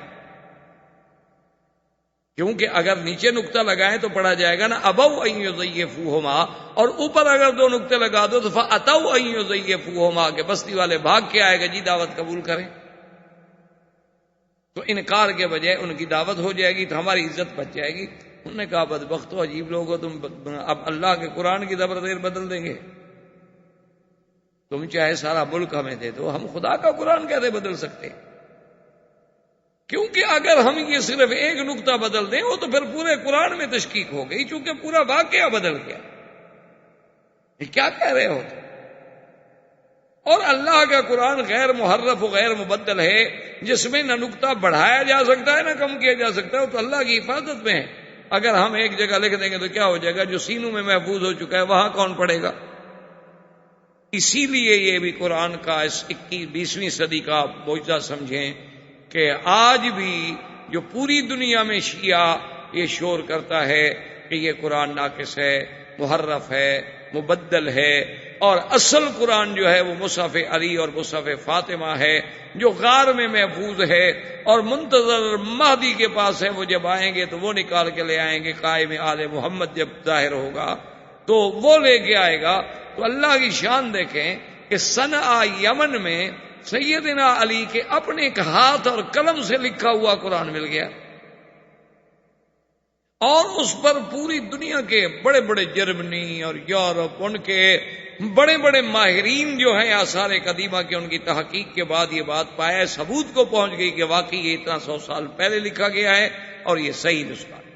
S2: کیونکہ اگر نیچے نقطہ لگائیں تو پڑھا جائے گا نا ابوا ان یضیفوہما، اور اوپر اگر 2 نقطے لگا دو تو فاتوا ان یضیفوہما، کہ بستی والے بھاگ کے آئے گا جی دعوت قبول کریں، تو انکار کے بجائے ان کی دعوت ہو جائے گی تو ہماری عزت بچ جائے گی۔ انہوں نے کہا بدبختو، عجیب لوگ ہو تم، اب اللہ کے قرآن کی زبر زیر بدل دیں گے، تم چاہے سارا ملک ہمیں دے دو، ہم خدا کا قرآن کیسے بدل سکتے؟ کیونکہ اگر ہم یہ صرف ایک نقطہ بدل دیں وہ تو پھر پورے قرآن میں تشکیک ہو گئی، چونکہ پورا واقعہ بدل گیا۔ یہ کیا کہہ رہے ہو؟ اور اللہ کا قرآن غیر محرف و غیر مبدل ہے، جس میں نہ نقطہ بڑھایا جا سکتا ہے نہ کم کیا جا سکتا ہے، وہ تو اللہ کی حفاظت میں ہے۔ اگر ہم ایک جگہ لکھ دیں گے تو کیا ہو جائے گا؟ جو سینوں میں محفوظ ہو چکا ہے وہاں کون پڑھے گا؟ اسی لیے یہ بھی قرآن کا اس 21ویں صدی کا معجزہ سمجھیں کہ آج بھی جو پوری دنیا میں شیعہ یہ شور کرتا ہے کہ یہ قرآن ناقص ہے، محرف ہے، مبدل ہے، اور اصل قرآن جو ہے وہ مصحف علی اور مصحف فاطمہ ہے جو غار میں محفوظ ہے، اور منتظر مہدی کے پاس ہے، وہ جب آئیں گے تو وہ نکال کے لے آئیں گے، قائم آل محمد جب ظاہر ہوگا تو وہ لے کے آئے گا۔ تو اللہ کی شان دیکھیں کہ صنعا یمن میں سیدنا علی کے اپنے ایک ہاتھ اور قلم سے لکھا ہوا قرآن مل گیا، اور اس پر پوری دنیا کے بڑے بڑے جرمنی اور یورپ، ان کے بڑے بڑے ماہرین جو ہیں آثار قدیمہ کے، ان کی تحقیق کے بعد یہ بات پایا، ثبوت کو پہنچ گئی کہ واقعی یہ اتنا 100 سال پہلے لکھا گیا ہے اور یہ صحیح نسخہ ہے۔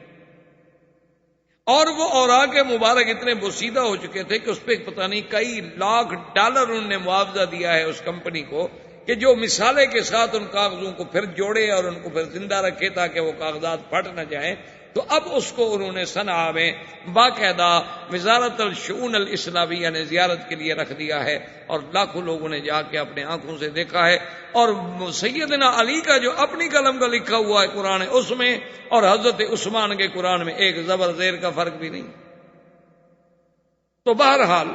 S2: اور وہ اوراق مبارک اتنے بوسیدہ ہو چکے تھے کہ اس پہ پتہ نہیں کئی لاکھ ڈالر انہوں نے معاوضہ دیا ہے اس کمپنی کو کہ جو مثالے کے ساتھ ان کاغذوں کو پھر جوڑے اور ان کو پھر زندہ رکھے تاکہ وہ کاغذات پھٹ نہ جائیں۔ تو اب اس کو انہوں نے صنعا میں باقاعدہ وزارت الشؤون الاسلامیہ نے زیارت کے لیے رکھ دیا ہے، اور لاکھوں لوگوں نے جا کے اپنے آنکھوں سے دیکھا ہے، اور سیدنا علی کا جو اپنی قلم کا لکھا ہوا ہے قرآن اس میں، اور حضرت عثمان کے قرآن میں ایک زبر زیر کا فرق بھی نہیں۔ تو بہرحال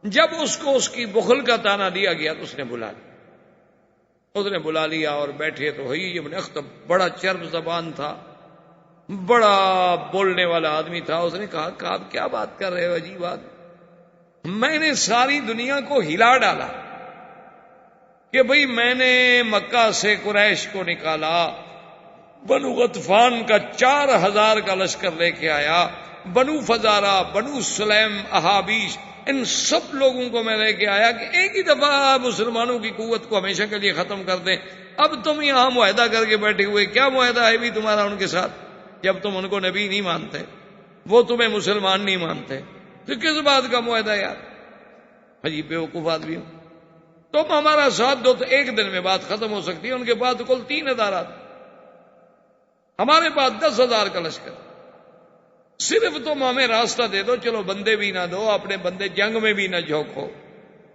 S2: جب اس کو اس کی بخل کا تانا دیا گیا تو اس نے بلا لیا اور بیٹھے تو حیی ابن اخطب بڑا چرب زبان تھا، بڑا بولنے والا آدمی تھا، اس نے کہا کہ آپ کیا بات کر رہے ہو، عجیب بات، میں نے ساری دنیا کو ہلا ڈالا کہ بھئی میں نے مکہ سے قریش کو نکالا، بنو غطفان کا 4000 کا لشکر لے کے آیا، بنو فزارہ، بنو سلیم، احابیش، ان سب لوگوں کو میں لے کے آیا کہ ایک ہی دفعہ مسلمانوں کی قوت کو ہمیشہ کے لیے ختم کر دیں۔ اب تم یہاں معاہدہ کر کے بیٹھے ہوئے، کیا معاہدہ ہے بھی تمہارا ان کے ساتھ؟ جب تم ان کو نبی نہیں مانتے، وہ تمہیں مسلمان نہیں مانتے، تو کس بات کا معاہدہ یار؟ حجی بیوقوف آدمی ہو، تم ہمارا ساتھ دو تو ایک دن میں بات ختم ہو سکتی ہے، ان کے پاس کل 3000 ہمارے پاس 10,000 کا لشکر، صرف تم ہمیں راستہ دے دو، چلو بندے بھی نہ دو، اپنے بندے جنگ میں بھی نہ جھونکو،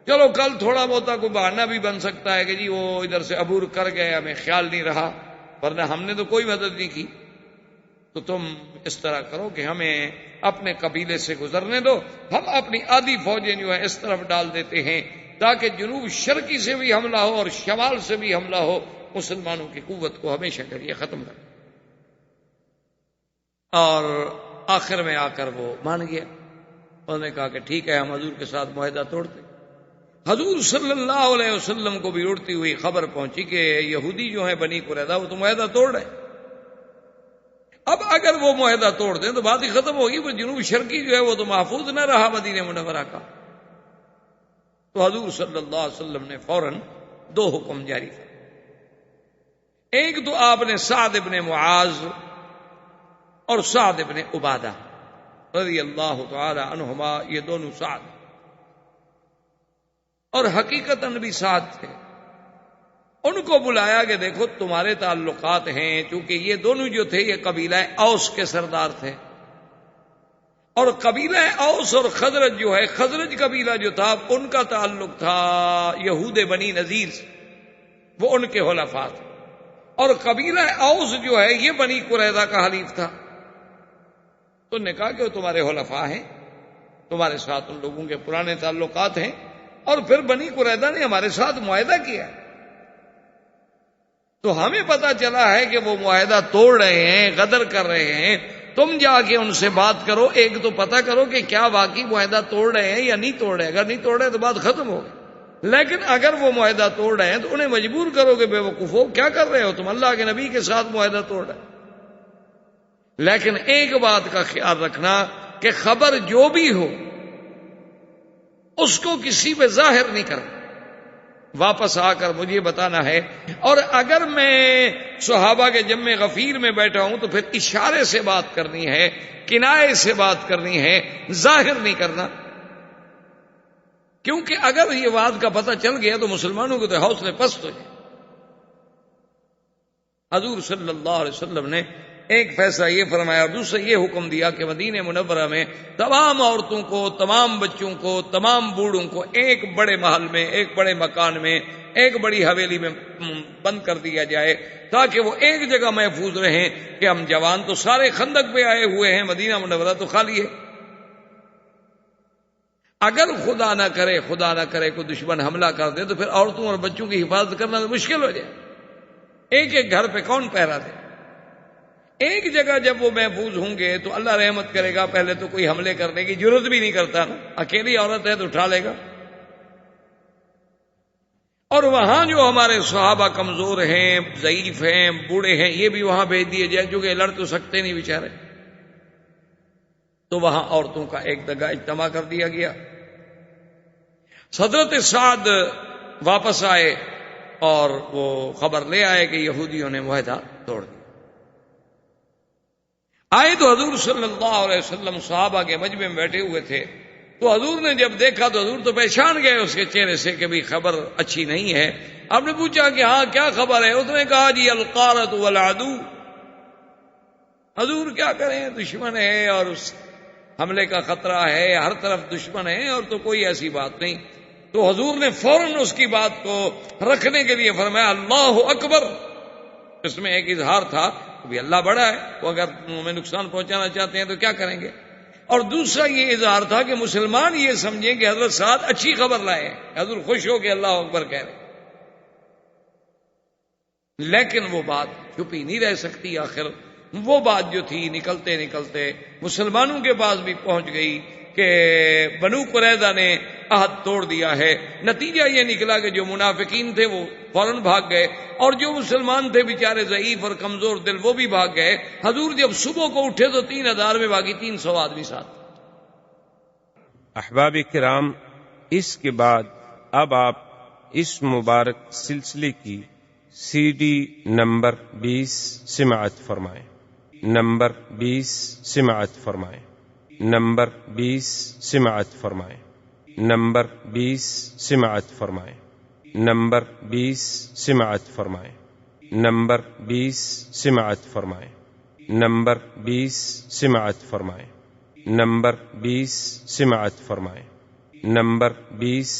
S2: چلو کل تھوڑا بہت کوئی بہانہ بھی بن سکتا ہے کہ جی وہ ادھر سے عبور کر گئے، ہمیں خیال نہیں رہا، ورنہ ہم نے تو کوئی مدد نہیں کی۔ تو تم اس طرح کرو کہ ہمیں اپنے قبیلے سے گزرنے دو، ہم اپنی آدھی فوجیں جو ہے اس طرف ڈال دیتے ہیں تاکہ جنوب شرقی سے بھی حملہ ہو اور شمال سے بھی حملہ ہو، مسلمانوں کی قوت کو ہمیشہ کے لیے ختم کر۔ اور آخر میں آ کر وہ مان گیا، انہوں نے کہا کہ ٹھیک ہے، ہم حضور کے ساتھ معاہدہ توڑتے۔ حضور صلی اللہ علیہ وسلم کو بھی اڑتی ہوئی خبر پہنچی کہ یہودی جو ہیں بنی قریظہ وہ تو معاہدہ توڑ رہے ہیں۔ اب اگر وہ معاہدہ توڑ دیں تو بات ہی ختم ہوگی، وہ جنوب شرقی جو ہے وہ تو محفوظ نہ رہا مدینہ منورہ کا۔ تو حضور صلی اللہ علیہ وسلم نے فوراً 2 حکم جاری کر۔ ایک تو آپ نے سعد ابن معاذ اور سعد ابن عبادہ رضی اللہ تعالی عنہما، یہ دونوں سعد اور حقیقتاً بھی سعد تھے، ان کو بلایا کہ دیکھو تمہارے تعلقات ہیں، چونکہ یہ دونوں جو تھے یہ قبیلہ اوس کے سردار تھے، اور قبیلہ اوس اور خزرج جو ہے، خزرج قبیلہ جو تھا ان کا تعلق تھا یہود بنی نذیر سے، وہ ان کے حلفاء تھے، اور قبیلہ اوس جو ہے یہ بنی قریظہ کا حلیف تھا۔ تو نے کہا کہ وہ تمہارے حلفاء ہیں، تمہارے ساتھ ان لوگوں کے پرانے تعلقات ہیں، اور پھر بنی قریظہ نے ہمارے ساتھ معاہدہ کیا، تو ہمیں پتا چلا ہے کہ وہ معاہدہ توڑ رہے ہیں، غدر کر رہے ہیں، تم جا کے ان سے بات کرو، ایک تو پتا کرو کہ کیا واقعی معاہدہ توڑ رہے ہیں یا نہیں توڑ رہے، اگر نہیں توڑ رہے تو بات ختم ہو گئی، لیکن اگر وہ معاہدہ توڑ رہے ہیں تو انہیں مجبور کرو کہ بے وقوفو کیا کر رہے ہو تم، اللہ کے نبی کے ساتھ معاہدہ توڑ رہے ہیں۔ لیکن ایک بات کا خیال رکھنا کہ خبر جو بھی ہو اس کو کسی پہ ظاہر نہیں کرنا، واپس آ کر مجھے بتانا ہے، اور اگر میں صحابہ کے جمع غفیر میں بیٹھا ہوں تو پھر اشارے سے بات کرنی ہے، کنایے سے بات کرنی ہے، ظاہر نہیں کرنا، کیونکہ اگر یہ بات کا پتہ چل گیا تو مسلمانوں کے تو حوصلے پست ہو جائیں۔ حضور صلی اللہ علیہ وسلم نے ایک فیصلہ یہ فرمایا اور دوسرا یہ حکم دیا کہ مدینہ منورہ میں تمام عورتوں کو، تمام بچوں کو، تمام بوڑھوں کو ایک بڑے محل میں، ایک بڑے مکان میں، ایک بڑی حویلی میں بند کر دیا جائے تاکہ وہ ایک جگہ محفوظ رہیں کہ ہم جوان تو سارے خندق پہ آئے ہوئے ہیں، مدینہ منورہ تو خالی ہے، اگر خدا نہ کرے کوئی دشمن حملہ کر دے تو پھر عورتوں اور بچوں کی حفاظت کرنا تو مشکل ہو جائے، ایک ایک گھر پہ کون پہرا دے۔ ایک جگہ جب وہ محفوظ ہوں گے تو اللہ رحمت کرے گا، پہلے تو کوئی حملے کرنے کی ضرورت بھی نہیں کرتا نا، اکیلی عورت ہے تو اٹھا لے گا، اور وہاں جو ہمارے صحابہ کمزور ہیں، ضعیف ہیں، بوڑھے ہیں، یہ بھی وہاں بھیج دیے جائے، کیونکہ لڑ تو سکتے نہیں بیچارے، تو وہاں عورتوں کا ایک جگہ اجتماع کر دیا گیا۔ حضرت سعد واپس آئے اور وہ خبر لے آئے کہ یہودیوں نے معاہدہ توڑ دیا۔ آئے تو حضور صلی اللہ علیہ وسلم صحابہ کے مجمع میں بیٹھے ہوئے تھے، تو حضور نے جب دیکھا تو حضور تو پہچان گئے اس کے چہرے سے کہ بھی خبر اچھی نہیں ہے۔ آپ نے پوچھا کہ ہاں کیا خبر ہے؟ اس نے کہا جی القارۃ والعدو، حضور کیا کریں، دشمن ہے اور اس حملے کا خطرہ ہے، ہر طرف دشمن ہے اور تو کوئی ایسی بات نہیں۔ تو حضور نے فوراً اس کی بات کو رکھنے کے لیے فرمایا اللہ اکبر، اس میں ایک اظہار تھا کہ اللہ بڑا ہے، وہ اگر ہمیں نقصان پہنچانا چاہتے ہیں تو کیا کریں گے، اور دوسرا یہ اظہار تھا کہ مسلمان یہ سمجھیں کہ حضرت سعد اچھی خبر لائے ہیں، حضور خوش ہو کے اللہ اکبر کہہ رہے، لیکن وہ بات چھپی نہیں رہ سکتی، آخر وہ بات جو تھی نکلتے نکلتے مسلمانوں کے پاس بھی پہنچ گئی کہ بنو قریظہ نے عہد توڑ دیا ہے۔ نتیجہ یہ نکلا کہ جو منافقین تھے وہ فوراً بھاگ گئے، اور جو مسلمان تھے بیچارے ضعیف اور کمزور دل وہ بھی بھاگ گئے۔ حضور جب صبح کو اٹھے تو 3000 میں باقی 300 آدمی ساتھ۔
S1: احباب کرام، اس کے بعد اب آپ اس مبارک سلسلے کی سی ڈی نمبر 20 سماعت فرمائیں، نمبر 20 سماعت فرمائیں، نمبر 20 سماعت فرمائیں، نمبر 20 سماعت فرمائیں، نمبر 20 سماعت فرمائیں، نمبر 20 سماعت فرمائیں، نمبر 20 سماعت فرمائیں، نمبر 20 سماعت فرمائیں، نمبر 20